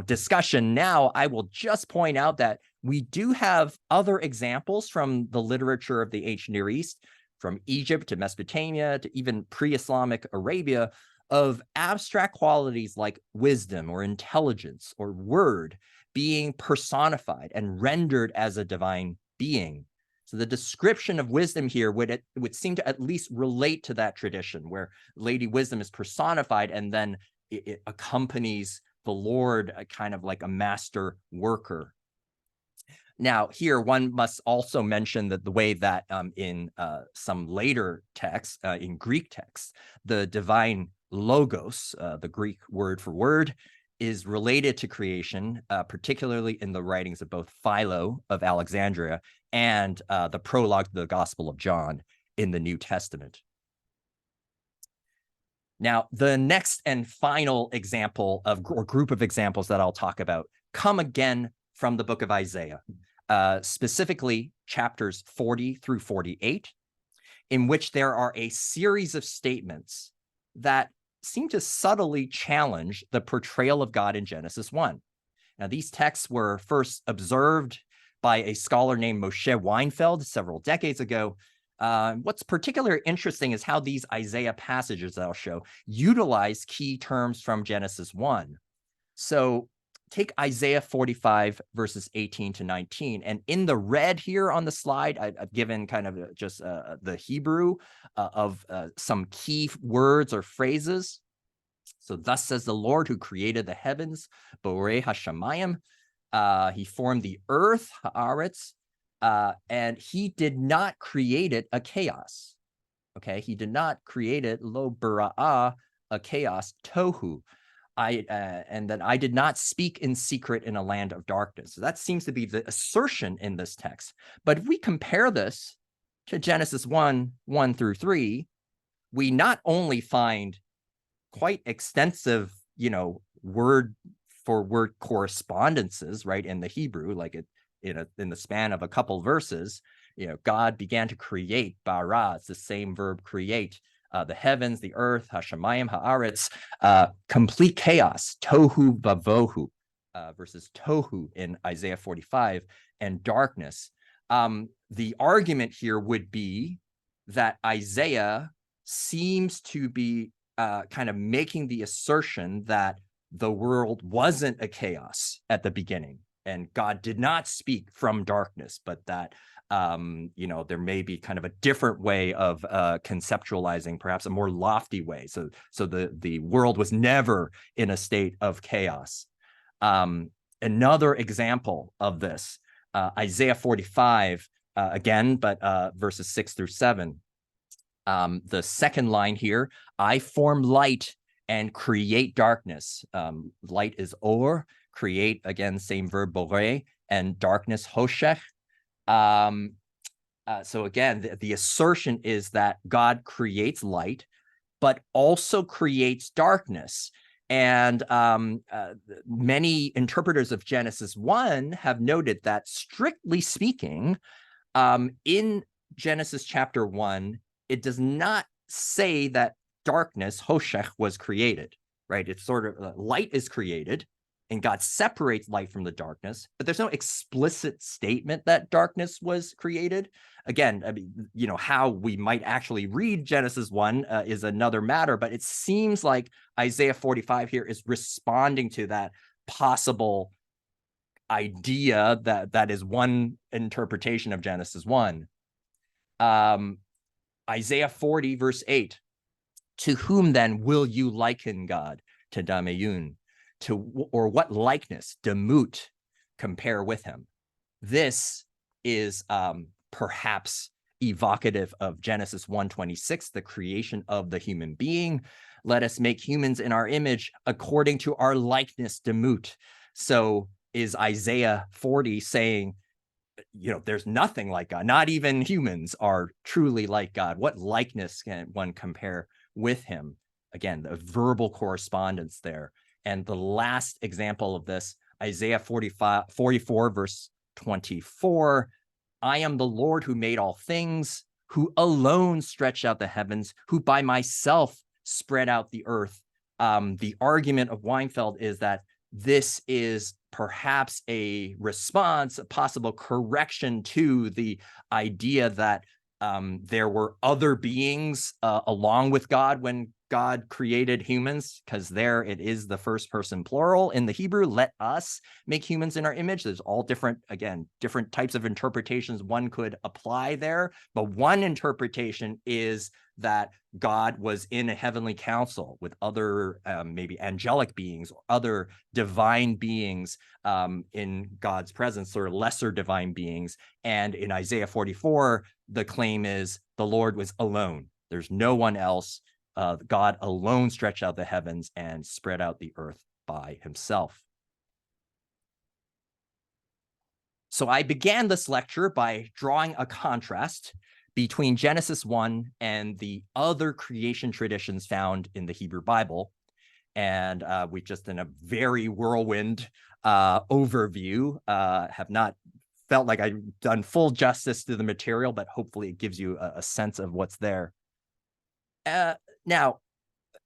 discussion now, I will just point out that we do have other examples from the literature of the ancient Near East, from Egypt to Mesopotamia to even pre-Islamic Arabia, of abstract qualities like wisdom or intelligence or word being personified and rendered as a divine being. So the description of wisdom here would seem to at least relate to that tradition where Lady Wisdom is personified and then it accompanies the Lord, kind of like a master worker. Now, here one must also mention that the way that in some later texts, in Greek texts, the divine logos, the Greek word for word, is related to creation, particularly in the writings of both Philo of Alexandria and the prologue to the Gospel of John in the New Testament. Now, the next and final example or group of examples that I'll talk about come again from the book of Isaiah, specifically chapters 40 through 48, in which there are a series of statements that seem to subtly challenge the portrayal of God in Genesis 1. Now, these texts were first observed by a scholar named Moshe Weinfeld several decades ago. What's particularly interesting is how these Isaiah passages that I'll show utilize key terms from Genesis 1. So take Isaiah 45, verses 18 to 19. And in the red here on the slide, I've given kind of just the Hebrew of some key words or phrases. So thus says the Lord who created the heavens, Borei Hashamayim. He formed the earth, Haaretz, and he did not create it a chaos. Okay, he did not create it, lo bara'ah, a chaos, tohu. And that I did not speak in secret in a land of darkness. So that seems to be the assertion in this text. But if we compare this to Genesis 1 through 3, we not only find quite extensive, word for word correspondences, right, in the Hebrew, like in the span of a couple verses, God began to create, bara, it's the same verb, create, the heavens, the earth, hashamayim, haaretz, complete chaos, tohu vavohu, versus tohu in Isaiah 45, and darkness. The argument here would be that Isaiah seems to be kind of making the assertion that the world wasn't a chaos at the beginning, and God did not speak from darkness, but that there may be kind of a different way of conceptualizing, perhaps a more lofty way. So the world was never in a state of chaos. Another example of this, Isaiah 45, again, but verses 6 through 7. The second line here, I form light and create darkness. Light is or, create, again, same verb, borei, and darkness, hoshech. So again, the assertion is that God creates light, but also creates darkness. And many interpreters of Genesis 1 have noted that, strictly speaking, in Genesis chapter 1, it does not say that darkness, hoshech, was created, right? It's sort of light is created, and God separates light from the darkness, but there's no explicit statement that darkness was created. Again, I mean, how we might actually read Genesis 1 is another matter, but it seems like Isaiah 45 here is responding to that possible idea that is one interpretation of Genesis 1. Isaiah 40, verse 8, to whom then will you liken God? To Dameyun. Or what likeness, demut, compare with him? This is perhaps evocative of Genesis 1:26, the creation of the human being. Let us make humans in our image according to our likeness, demut. So is Isaiah 40 saying there's nothing like God. Not even humans are truly like God. What likeness can one compare with him? Again, the verbal correspondence there. And the last example of this, Isaiah 44, verse 24, I am the Lord who made all things, who alone stretched out the heavens, who by myself spread out the earth. The argument of Weinfeld is that this is perhaps a response, a possible correction to the idea that there were other beings along with God when God created humans, because there it is the first person plural in the Hebrew. Let us make humans in our image. There's all different types of interpretations one could apply there. But one interpretation is that God was in a heavenly council with other maybe angelic beings or other divine beings in God's presence, or lesser divine beings. And in Isaiah 44, the claim is the Lord was alone. There's no one else. God alone stretched out the heavens and spread out the earth by himself. So I began this lecture by drawing a contrast between Genesis 1 and the other creation traditions found in the Hebrew Bible. And we just, in a very whirlwind overview, have not felt like I've done full justice to the material, but hopefully it gives you a sense of what's there. Now,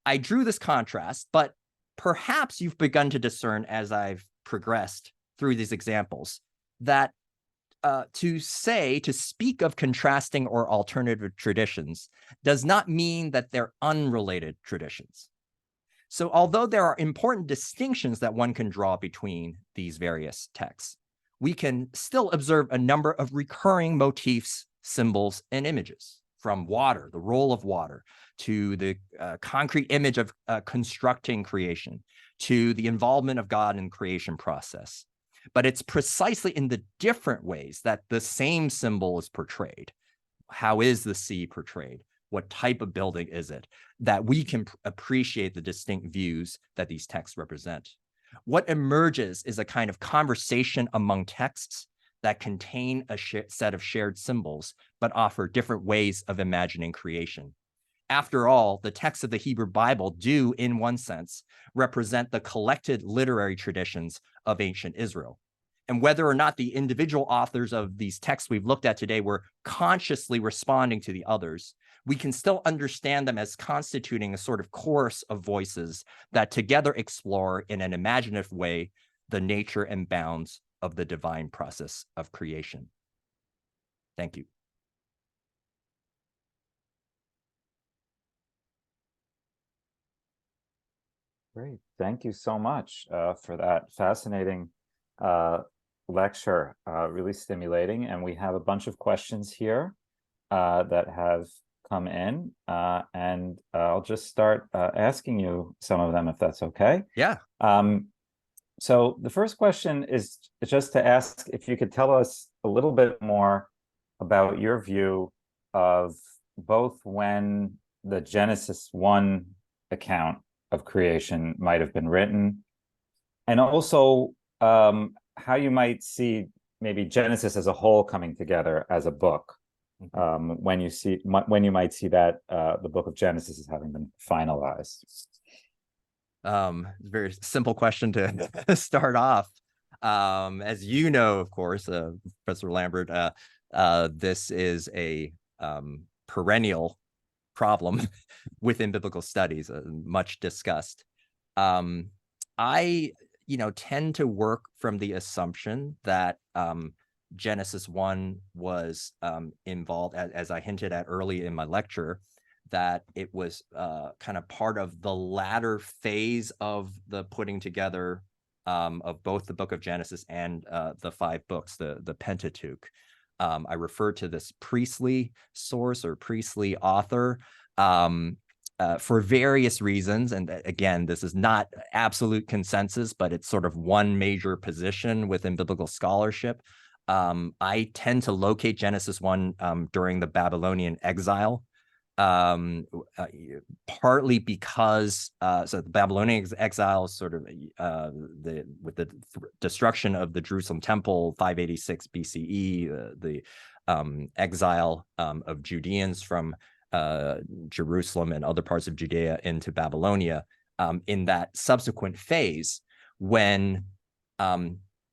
I drew this contrast, but perhaps you've begun to discern as I've progressed through these examples that to speak of contrasting or alternative traditions does not mean that they're unrelated traditions. So although there are important distinctions that one can draw between these various texts, we can still observe a number of recurring motifs, symbols, and images, from water, the role of water, to the concrete image of constructing creation, to the involvement of God in the creation process. But it's precisely in the different ways that the same symbol is portrayed. How is the sea portrayed? What type of building is it? That we can appreciate the distinct views that these texts represent. What emerges is a kind of conversation among texts that contain a set of shared symbols, but offer different ways of imagining creation. After all, the texts of the Hebrew Bible do, in one sense, represent the collected literary traditions of ancient Israel. And whether or not the individual authors of these texts we've looked at today were consciously responding to the others, we can still understand them as constituting a sort of chorus of voices that together explore in an imaginative way the nature and bounds of the divine process of creation. Thank you. Great. Thank you so much for that fascinating lecture, really stimulating. And we have a bunch of questions here that have come in, and I'll just start asking you some of them, if that's okay. Yeah. So the first question is just to ask if you could tell us a little bit more about your view of both when the Genesis 1 account of creation might have been written, and also how you might see maybe Genesis as a whole coming together as a book, when you might see that the book of Genesis as having been finalized. Very simple question to start off. As you know, of course, Professor Lambert, this is a perennial problem within biblical studies, much discussed. I tend to work from the assumption that Genesis 1 was involved, as I hinted at early in my lecture, that it was kind of part of the latter phase of the putting together of both the book of Genesis and the 5 books, the Pentateuch. I refer to this priestly source or priestly author for various reasons. And again, this is not absolute consensus, but it's sort of one major position within biblical scholarship. I tend to locate Genesis 1 during the Babylonian exile. partly because so the Babylonian exile sort of with the destruction of the Jerusalem temple 586 BCE, the exile of Judeans from Jerusalem and other parts of Judea into Babylonia, in that subsequent phase when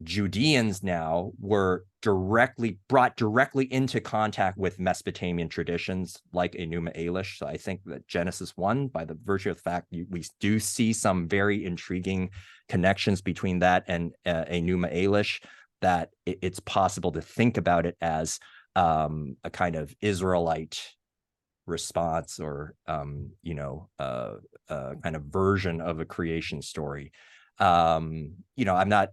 Judeans now were brought directly into contact with Mesopotamian traditions like Enuma Elish. So I think that Genesis 1, by the virtue of the fact we do see some very intriguing connections between that and Enuma Elish, that it's possible to think about it as a kind of Israelite response, or kind of version of a creation story. I'm not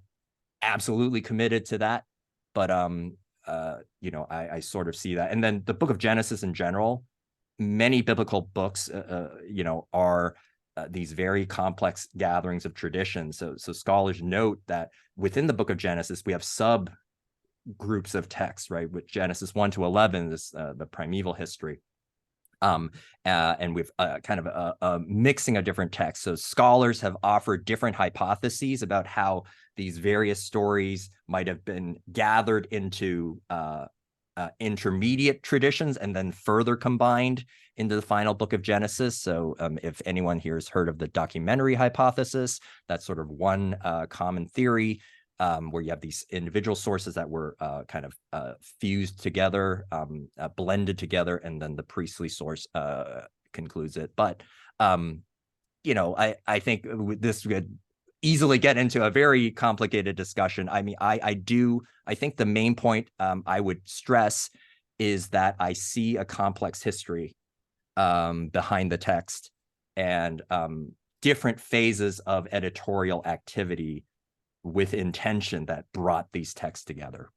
absolutely committed to that, but I sort of see that. And then the book of Genesis in general, many biblical books are these very complex gatherings of traditions. So scholars note that within the book of Genesis we have sub groups of texts, right? With Genesis 1 to 11 is the primeval history. And with kind of a mixing of different texts. So scholars have offered different hypotheses about how these various stories might have been gathered into intermediate traditions and then further combined into the final book of Genesis. So if anyone here has heard of the documentary hypothesis, that's sort of one common theory, where you have these individual sources that were kind of fused together, blended together, and then the priestly source concludes it. But, I think this could easily get into a very complicated discussion. I mean, I think the main point I would stress is that I see a complex history behind the text, and different phases of editorial activity with intention that brought these texts together.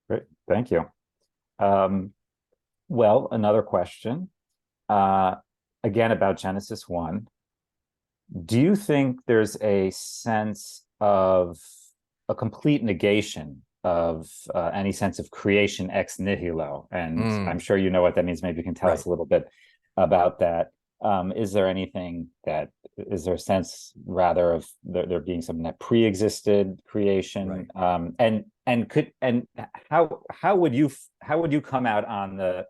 Great, thank you. Well, another question, again about Genesis 1. Do you think there's a sense of a complete negation of any sense of creation ex nihilo? And I'm sure you know what that means. Maybe you can tell us a little bit about that. Is there a sense rather of there being something that pre-existed creation? And how would you come out on the,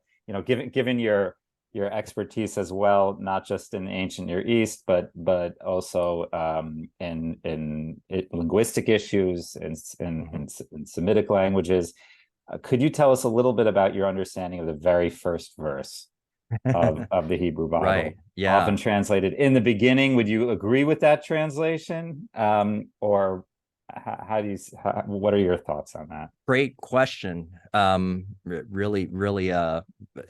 given your expertise as well, not just in the ancient Near East, but also in linguistic issues in Semitic languages? Could you tell us a little bit about your understanding of the very first verse of the Hebrew Bible? Right. Yeah. Often translated "in the beginning"? Would you agree with that translation, or what are your thoughts on that? Great question. Really, really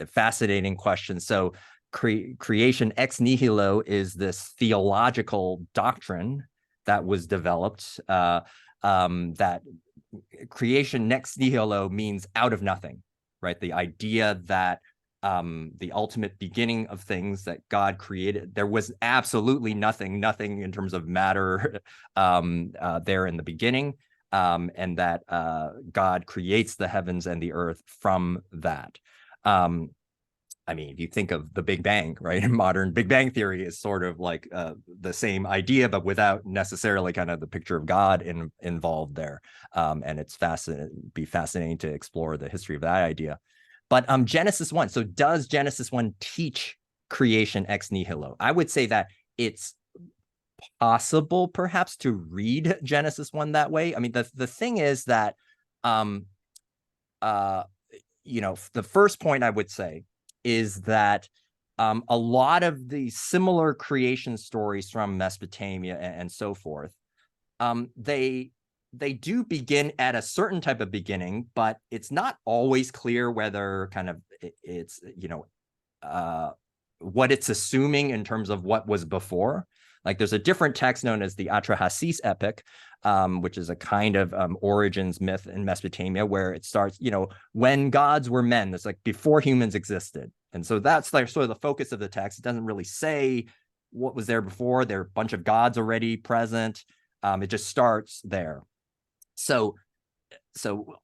fascinating question. So creation ex nihilo is this theological doctrine that was developed, that creation ex nihilo means out of nothing, right? The idea that the ultimate beginning of things, that God created, there was absolutely nothing in terms of matter there in the beginning, and that God creates the heavens and the earth from that. I mean, if you think of the Big Bang, right? Modern Big Bang theory is sort of like the same idea, but without necessarily kind of the picture of God involved there. And it's fascinating to explore the history of that idea. But Genesis 1, so does Genesis 1 teach creation ex nihilo? I would say that it's possible perhaps to read Genesis 1 that way. I mean, the thing is that, the first point I would say is that a lot of the similar creation stories from Mesopotamia and so forth, they do begin at a certain type of beginning, but it's not always clear whether kind of it's, what it's assuming in terms of what was before. Like there's a different text known as the Atrahasis epic, which is a kind of origins myth in Mesopotamia, where it starts, when gods were men. It's like before humans existed. And so that's like sort of the focus of the text. It doesn't really say what was there before. There are a bunch of gods already present. It just starts there. So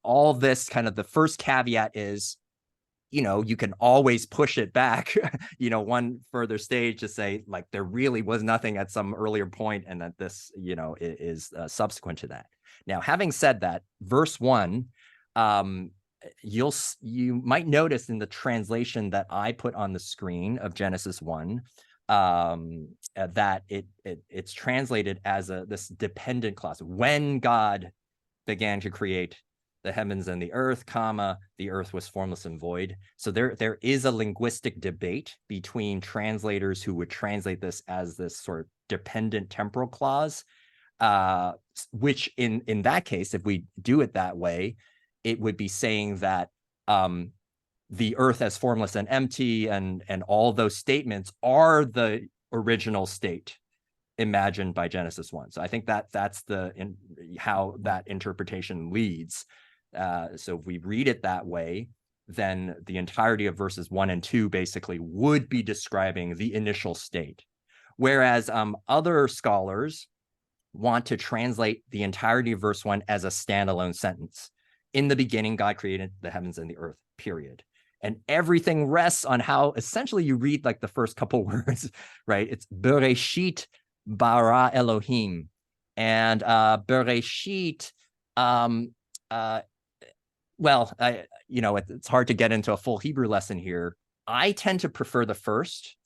all this kind of, the first caveat is you can always push it back, one further stage to say, like, there really was nothing at some earlier point, and that this, is subsequent to that. Now, having said that, verse 1, you might notice in the translation that I put on the screen of Genesis 1, that it's translated as this dependent clause. When God began to create the heavens and the earth, the earth was formless and void. So there is a linguistic debate between translators who would translate this as this sort of dependent temporal clause, which in that case, if we do it that way, it would be saying that the earth as formless and empty and all those statements are the original state imagined by Genesis 1. So I think that's how that interpretation leads. So if we read it that way, then the entirety of verses 1 and 2 basically would be describing the initial state. Whereas other scholars want to translate the entirety of verse 1 as a standalone sentence. In the beginning, God created the heavens and the earth, period. And everything rests on how essentially you read like the first couple words, right? It's Bereshit bara Elohim. And Bereshit, it's hard to get into a full Hebrew lesson here. I tend to prefer the first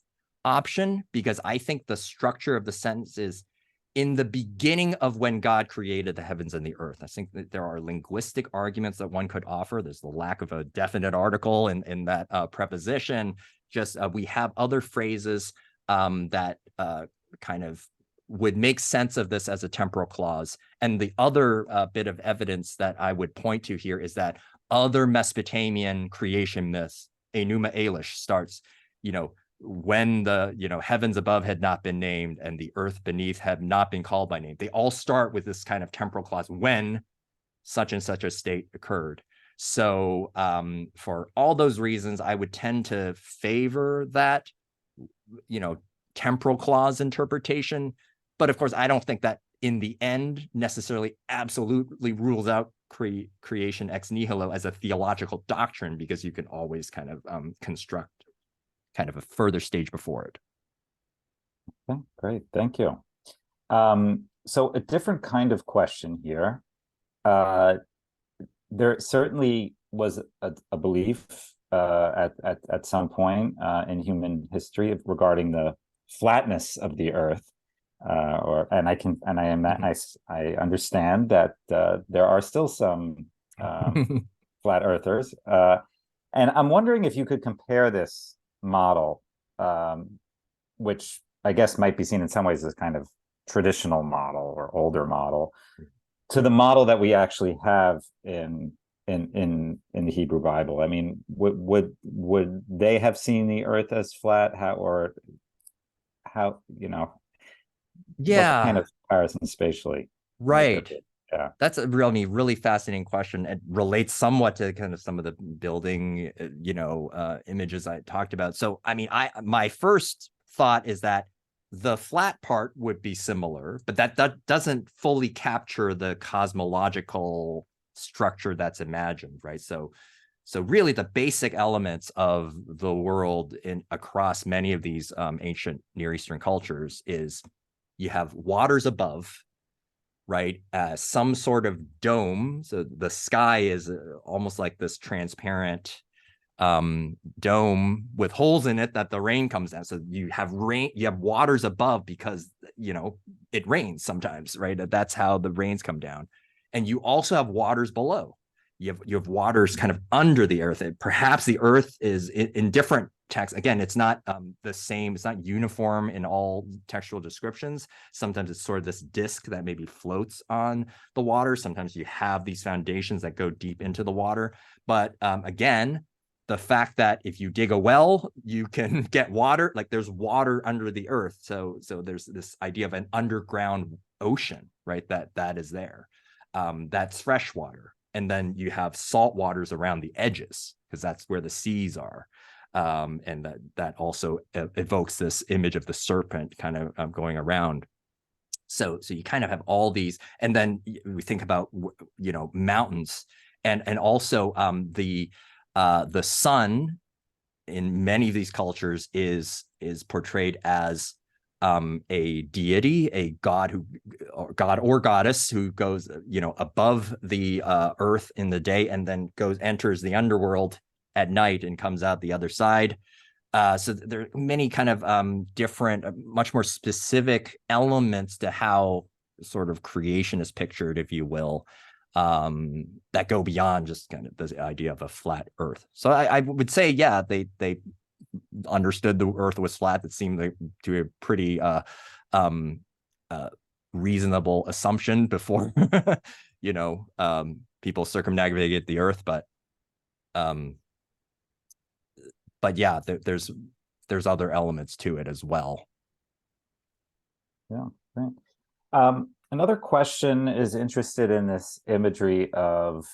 option because I think the structure of the sentence is in the beginning of when God created the heavens and the earth. I think that there are linguistic arguments that one could offer. There's the lack of a definite article in that preposition. Just we have other phrases that kind of would make sense of this as a temporal clause. And the other bit of evidence that I would point to here is that other Mesopotamian creation myths, Enuma Elish, starts, when the heavens above had not been named and the earth beneath had not been called by name. They all start with this kind of temporal clause, when such and such a state occurred. So for all those reasons, I would tend to favor that temporal clause interpretation. But of course, I don't think that in the end necessarily absolutely rules out creation ex nihilo as a theological doctrine, because you can always kind of construct kind of a further stage before it. Okay, great, thank you. So a different kind of question here. There certainly was a belief at some point in human history regarding the flatness of the earth. I understand that there are still some flat earthers, and I'm wondering if you could compare this model, which I guess might be seen in some ways as kind of traditional model or older model, to the model that we actually have in the Hebrew Bible. I mean, would they have seen the earth as flat? Yeah, what kind of comparison spatially? Right. Yeah, that's a really fascinating question. It relates somewhat to kind of some of the building, images I talked about. So, I mean, my first thought is that the flat part would be similar, but that doesn't fully capture the cosmological structure that's imagined, right? So really the basic elements of the world across many of these ancient Near Eastern cultures is you have waters above, right? Some sort of dome. So the sky is almost like this transparent dome with holes in it that the rain comes down. So you have waters above because, it rains sometimes, right? That's how the rains come down. And you also have waters below. You have waters kind of under the earth. Perhaps the earth is in different texts. Again, it's not the same. It's not uniform in all textual descriptions. Sometimes it's sort of this disc that maybe floats on the water. Sometimes you have these foundations that go deep into the water. But again, the fact that if you dig a well, you can get water, like there's water under the earth. So there's this idea of an underground ocean, right? That is there. That's fresh water. And then you have salt waters around the edges, because that's where the seas are. And that also evokes this image of the serpent kind of going around. So you kind of have all these, and then we think about mountains, and also the The sun in many of these cultures is portrayed as a deity, a god or goddess who goes, above the earth in the day and then enters the underworld at night and comes out the other side. So there are many kind of different, much more specific elements to how sort of creation is pictured, if you will, that go beyond just kind of the idea of a flat earth. So I would say, yeah, they understood the earth was flat. It seemed like to be a pretty reasonable assumption before people circumnavigated the earth. But yeah, there's other elements to it as well. Yeah, great. Another question is interested in this imagery of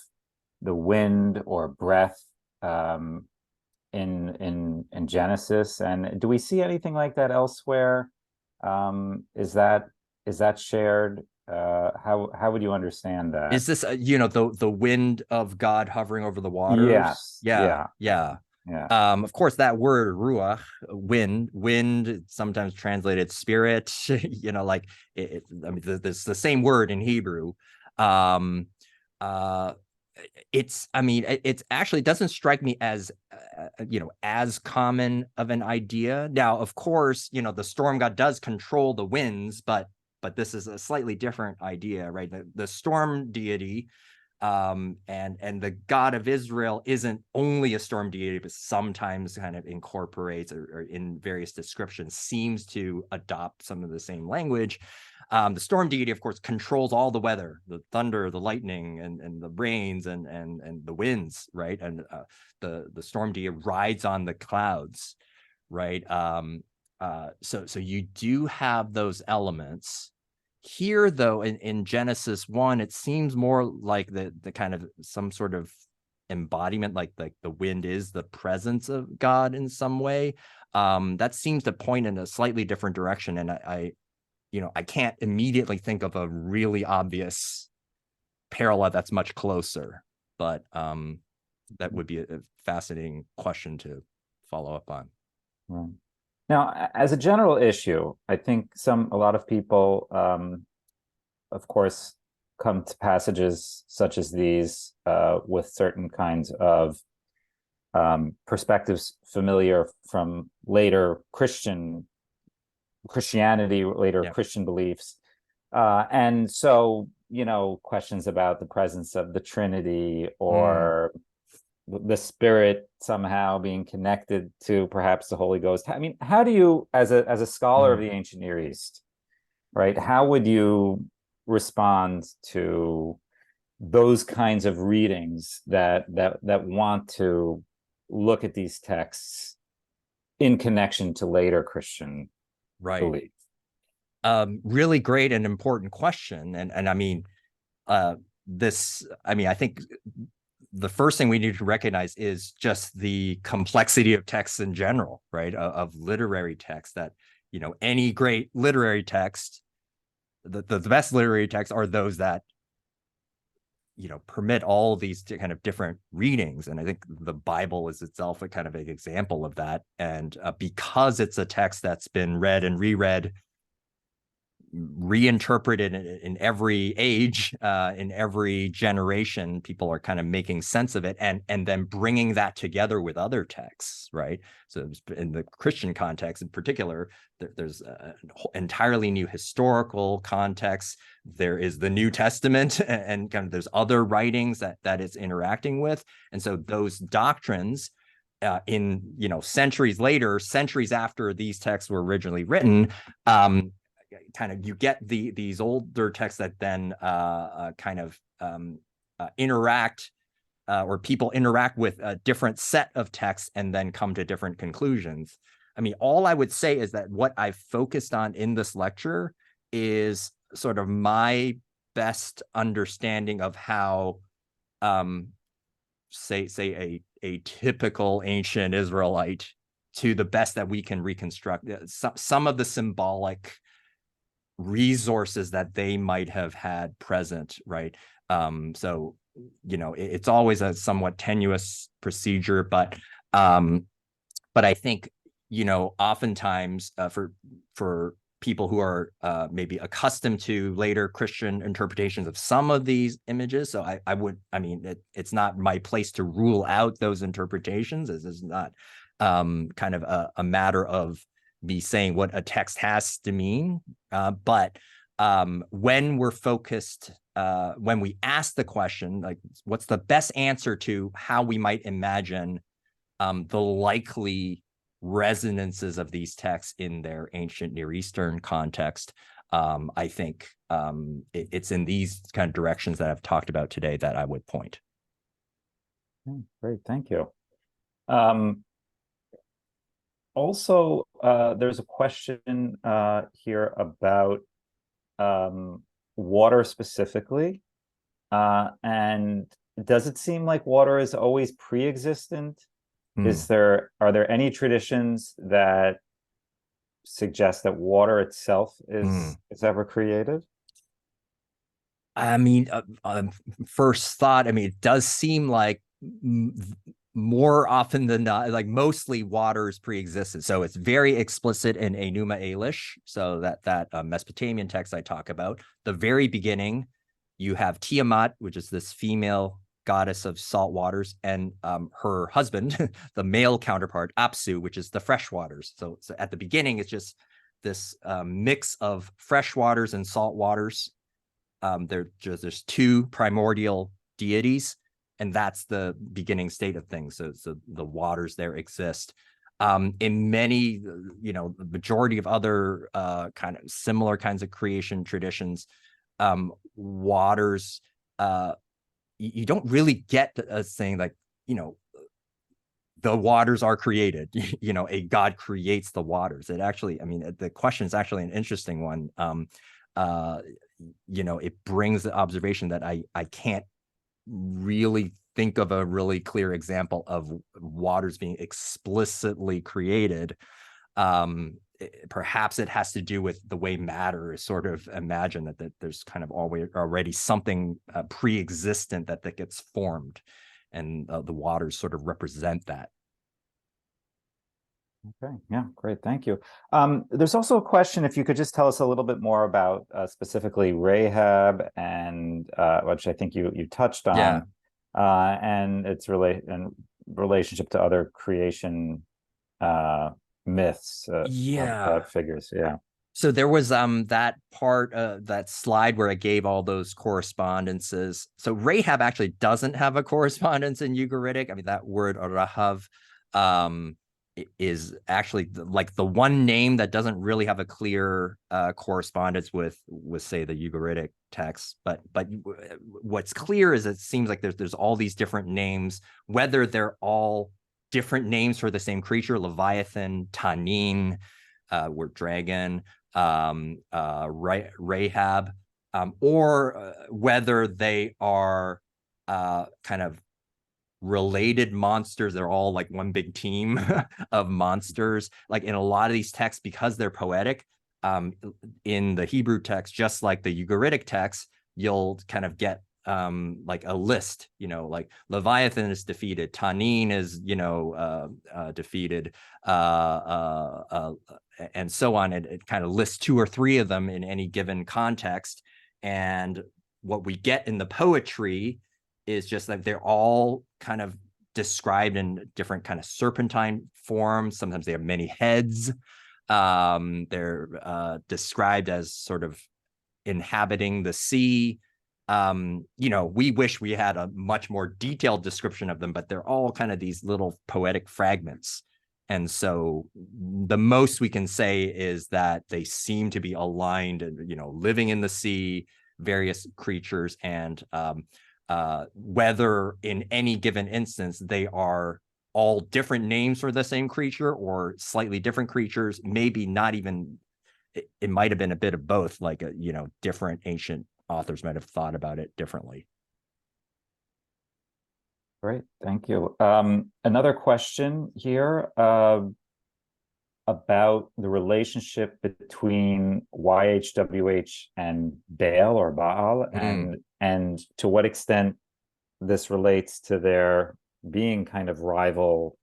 the wind or breath in Genesis, and do we see anything like that elsewhere? Is that shared? How would you understand that? Is this the wind of God hovering over the waters? Yes. Yeah. Of course, that word ruach, wind, sometimes translated spirit. Like I mean, it's the same word in Hebrew. It's actually, it doesn't strike me as as common of an idea. Now, of course, the storm god does control the winds, but this is a slightly different idea, right? The storm deity and the God of Israel isn't only a storm deity, but sometimes kind of incorporates or in various descriptions seems to adopt some of the same language. The storm deity, of course, controls all the weather, the thunder, the lightning, and the rains and the winds, right? And the storm deity rides on the clouds, right? So you do have those elements. Here, though, in Genesis 1, it seems more like the kind of some sort of embodiment, like the wind is the presence of God in some way. That seems to point in a slightly different direction. And I can't immediately think of a really obvious parallel that's much closer, but that would be a fascinating question to follow up on. Right. Now, as a general issue, I think a lot of people, of course, come to passages such as these with certain kinds of perspectives familiar from later Christianity, later Christian beliefs. And so, questions about the presence of the Trinity or the Spirit somehow being connected to perhaps the Holy Ghost. I mean, how do you, as a scholar of the ancient Near East, right, how would you respond to those kinds of readings that want to look at these texts in connection to later Christian belief? Really great and important question. And I mean, I think the first thing we need to recognize is just the complexity of texts in general, right? Of literary text, that, any great literary text, the best literary texts are those that, permit all these kind of different readings. And I think the Bible is itself a kind of an example of that. And because it's a text that's been read and reread, reinterpreted in every age, in every generation, people are kind of making sense of it and then bringing that together with other texts, right? So in the Christian context in particular, there's an entirely new historical context. There is the New Testament and kind of there's other writings that it's interacting with. And so those doctrines in, centuries later, centuries after these texts were originally written, kind of you get these older texts that then interact or people interact with a different set of texts and then come to different conclusions. I mean, all I would say is that what I've focused on in this lecture is sort of my best understanding of how say a typical ancient Israelite, to the best that we can reconstruct some of the symbolic resources that they might have had present, right? So it's always a somewhat tenuous procedure, but I think, oftentimes for people who are maybe accustomed to later Christian interpretations of some of these images. So it's not my place to rule out those interpretations. This is not kind of a matter of me saying what a text has to mean. But when we're focused, when we ask the question, like, what's the best answer to how we might imagine the likely resonances of these texts in their ancient Near Eastern context, I think it's in these kind of directions that I've talked about today that I would point. Great, thank you. Also, there's a question here about water specifically. And does it seem like water is always pre-existent? Are there any traditions that suggest that water itself is ever created? I mean, first thought, it does seem like more often than not, like mostly water is pre-existent. So it's very explicit in Enuma Elish. So that Mesopotamian text I talk about, the very beginning, you have Tiamat, which is this female goddess of salt waters, and her husband, the male counterpart, Apsu, which is the fresh waters. So at the beginning, it's just this mix of fresh waters and salt waters. There's two primordial deities, and that's the beginning state of things. So the waters there exist. In many, the majority of other kind of similar kinds of creation traditions, waters, you don't really get a saying like, the waters are created, a God creates the waters. It actually, the question is actually an interesting one. It brings the observation that I can't really think of a really clear example of waters being explicitly created. Perhaps it has to do with the way matter is sort of imagined, that there's kind of already something pre-existent that gets formed, and the waters sort of represent that. Okay, yeah, great, thank you. There's also a question, if you could just tell us a little bit more about specifically Rahab, and which I think you touched on, and its relationship to other creation myths about figures. So there was that part, that slide where I gave all those correspondences. So Rahab actually doesn't have a correspondence in Ugaritic. That word Rahav is actually like the one name that doesn't really have a clear correspondence with say the Ugaritic text. But what's clear is it seems like there's all these different names, whether they're all different names for the same creature, Leviathan, Tanin, word dragon, Rahab, or whether they are kind of related monsters. They're all like one big team of monsters. Like in a lot of these texts, because they're poetic, in the Hebrew text, just like the Ugaritic text, you'll kind of get like a list, like Leviathan is defeated, Tanin is, defeated, and so on. It kind of lists two or three of them in any given context. And what we get in the poetry is just that they're all kind of described in different kind of serpentine forms. Sometimes they have many heads. They're described as sort of inhabiting the sea. We wish we had a much more detailed description of them, but they're all kind of these little poetic fragments. And so the most we can say is that they seem to be aligned, living in the sea, various creatures, and whether in any given instance they are all different names for the same creature or slightly different creatures, maybe not even, it might have been a bit of both, like different ancient authors might have thought about it differently. Great, thank you. Another question here about the relationship between YHWH and Baal or Baal, and to what extent this relates to their being kind of rival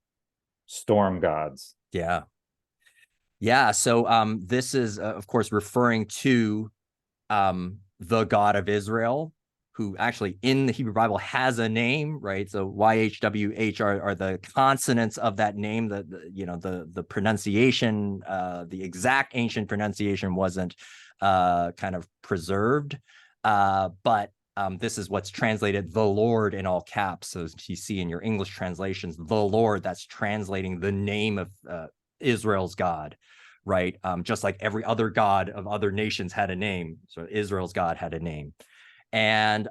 storm gods. Yeah. Yeah. So this is, of course, referring to the God of Israel, who actually in the Hebrew Bible has a name, right? So YHWH are the consonants of that name. The pronunciation, the exact ancient pronunciation wasn't kind of preserved, but this is what's translated the Lord in all caps. So you see in your English translations, the Lord, that's translating the name of Israel's God, right? Just like every other god of other nations had a name, so Israel's God had a name. And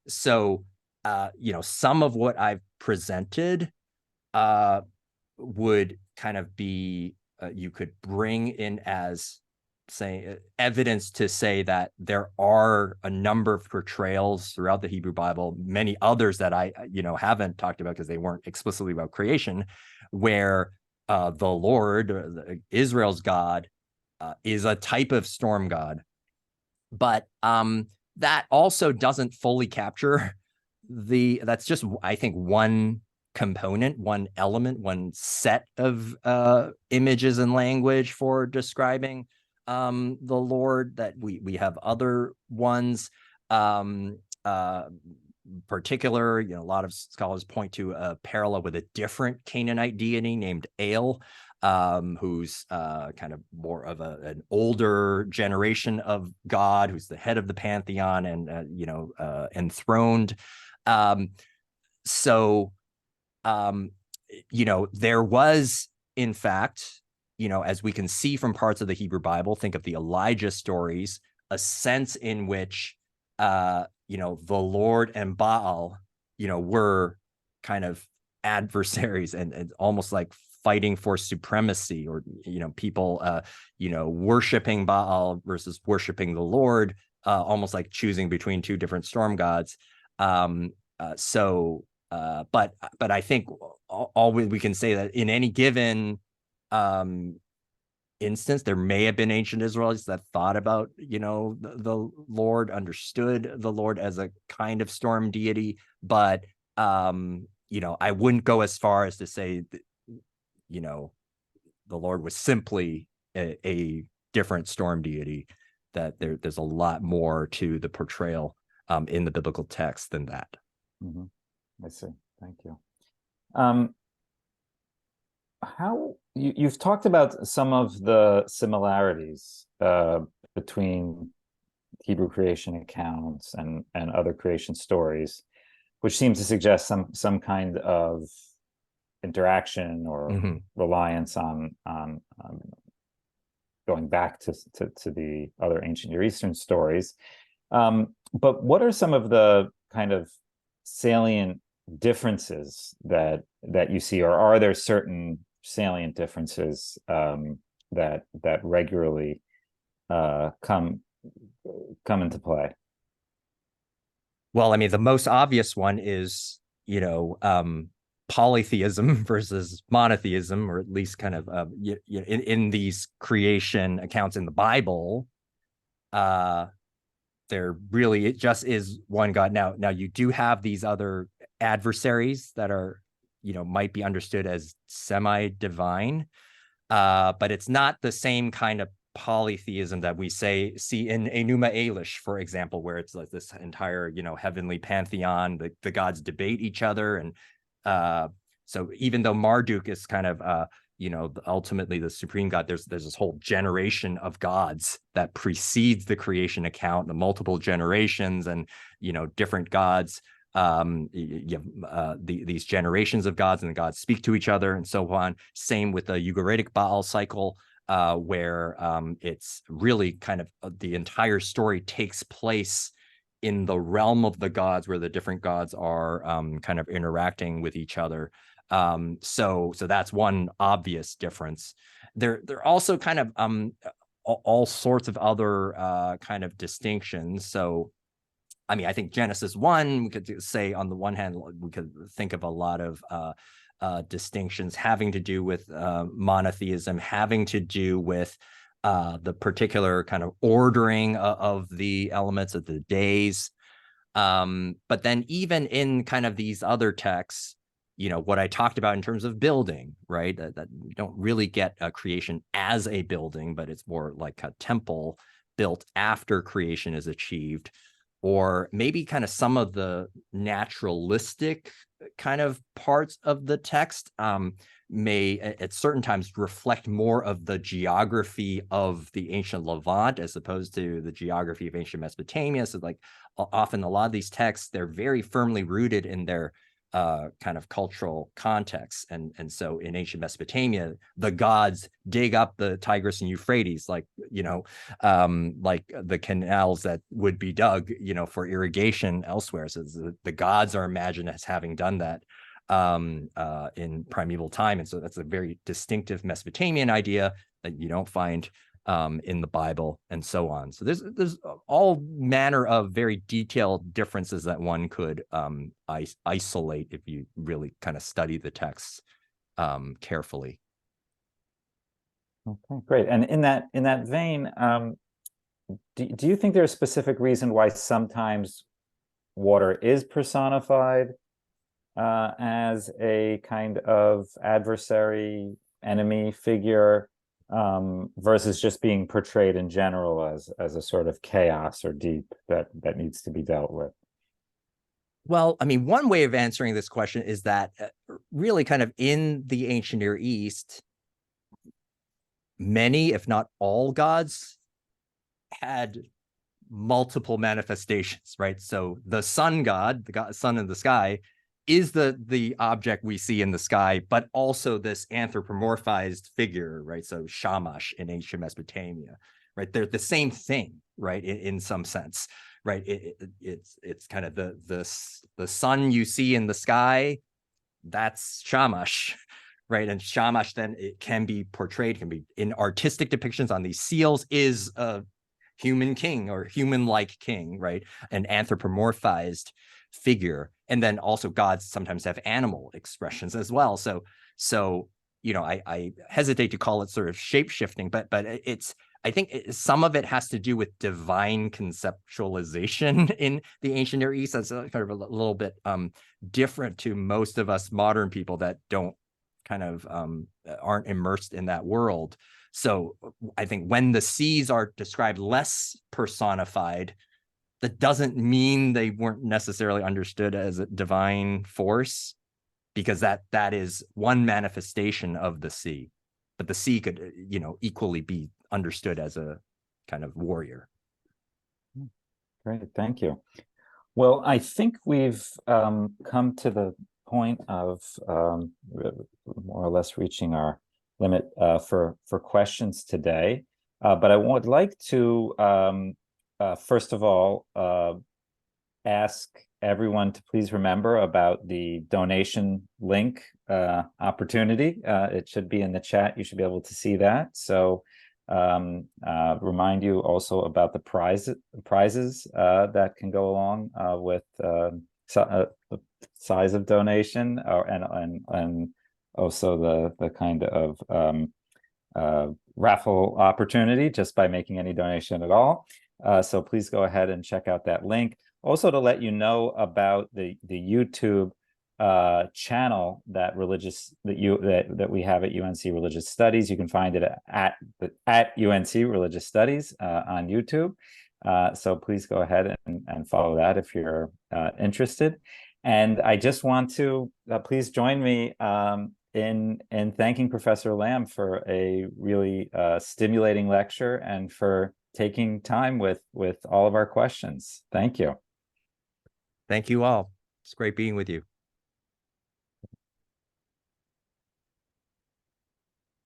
some of what I've presented would kind of be, you could bring in as say evidence to say that there are a number of portrayals throughout the Hebrew Bible, many others that I haven't talked about because they weren't explicitly about creation, where the Lord, Israel's God, is a type of storm god. But that also doesn't fully capture that's just, I think, one component, one element, one set of images and language for describing the Lord. That we have other ones. Particular, a lot of scholars point to a parallel with a different Canaanite deity named El, who's kind of more of an older generation of God, who's the head of the pantheon and enthroned. There was, in fact, as we can see from parts of the Hebrew Bible, think of the Elijah stories, a sense in which the Lord and Baal, were kind of adversaries and almost like fighting for supremacy, or, people, worshiping Baal versus worshiping the Lord, almost like choosing between two different storm gods. But I think all we can say that in any given instance, there may have been ancient Israelites that thought about, the Lord, understood the Lord as a kind of storm deity, but I wouldn't go as far as to say that, the Lord was simply a different storm deity. That there's a lot more to the portrayal in the biblical text than that. Mm-hmm. I see. Thank you. How you've talked about some of the similarities between Hebrew creation accounts and other creation stories, which seems to suggest some kind of interaction or reliance on going back to the other ancient Near Eastern stories. But what are some of the kind of salient differences that you see, or are there certain salient differences that regularly come into play? Well, I mean, the most obvious one is, polytheism versus monotheism, or at least kind of in these creation accounts in the Bible, there really, it just is one God. Now you do have these other adversaries that are, might be understood as semi-divine, but it's not the same kind of polytheism that we see in Enuma Elish, for example, where it's like this entire, heavenly pantheon, the gods debate each other. And so even though Marduk is kind of, ultimately the supreme God, there's this whole generation of gods that precedes the creation account, the multiple generations and, different gods. You have these generations of gods, and the gods speak to each other and so on. Same with the Ugaritic Baal cycle, where it's really kind of the entire story takes place in the realm of the gods, where the different gods are kind of interacting with each other. So that's one obvious difference. There also kind of all sorts of other kind of distinctions. So, I mean, I think Genesis 1, we could say on the one hand, we could think of a lot of distinctions having to do with monotheism, having to do with the particular kind of ordering of the elements of the days. But then even in kind of these other texts, what I talked about in terms of building, right? That you don't really get a creation as a building, but it's more like a temple built after creation is achieved, or maybe kind of some of the naturalistic kind of parts of the text may at certain times reflect more of the geography of the ancient Levant as opposed to the geography of ancient Mesopotamia. So like often a lot of these texts, they're very firmly rooted in their kind of cultural context. And so in ancient Mesopotamia, the gods dig up the Tigris and Euphrates, like the canals that would be dug, for irrigation elsewhere. So the gods are imagined as having done that in primeval time. And so that's a very distinctive Mesopotamian idea that you don't find in the Bible, and so on. So there's all manner of very detailed differences that one could isolate if you really kind of study the texts carefully. Okay, great. And in that vein, do you think there's a specific reason why sometimes water is personified as a kind of adversary, enemy figure, versus just being portrayed in general as a sort of chaos or deep that needs to be dealt with? Well, I mean, one way of answering this question is that really kind of in the ancient Near East, many, if not all gods had multiple manifestations, right? So the sun god, sun in the sky, is the object we see in the sky, but also this anthropomorphized figure, right? So Shamash in ancient Mesopotamia, right? They're the same thing, right? In some sense, right? It's kind of the sun you see in the sky, that's Shamash, right? And Shamash then it can be portrayed, can be in artistic depictions on these seals is a human king or human-like king, right? An anthropomorphized figure. And then also gods sometimes have animal expressions as well. So I hesitate to call it sort of shape-shifting, but I think some of it has to do with divine conceptualization in the ancient Near East. That's kind of a little bit different to most of us modern people that don't kind of aren't immersed in that world. So I think when the seas are described less personified, that doesn't mean they weren't necessarily understood as a divine force, because that is one manifestation of the sea. But the sea could, equally be understood as a kind of warrior. Great, thank you. Well, I think we've come to the point of more or less reaching our limit for questions today. But I would like to first of all ask everyone to please remember about the donation link opportunity. It should be in the chat. You should be able to see that. So remind you also about the prizes that can go along with the size of donation, and also the kind of raffle opportunity just by making any donation at all. So please go ahead and check out that link. Also, to let you know about the YouTube channel that we have at UNC Religious Studies. You can find it at UNC Religious Studies on YouTube. So please go ahead and follow that if you're interested. And I just want to please join me in thanking Professor Lamb for a really stimulating lecture and for taking time with all of our questions. Thank you. Thank you all. It's great being with you.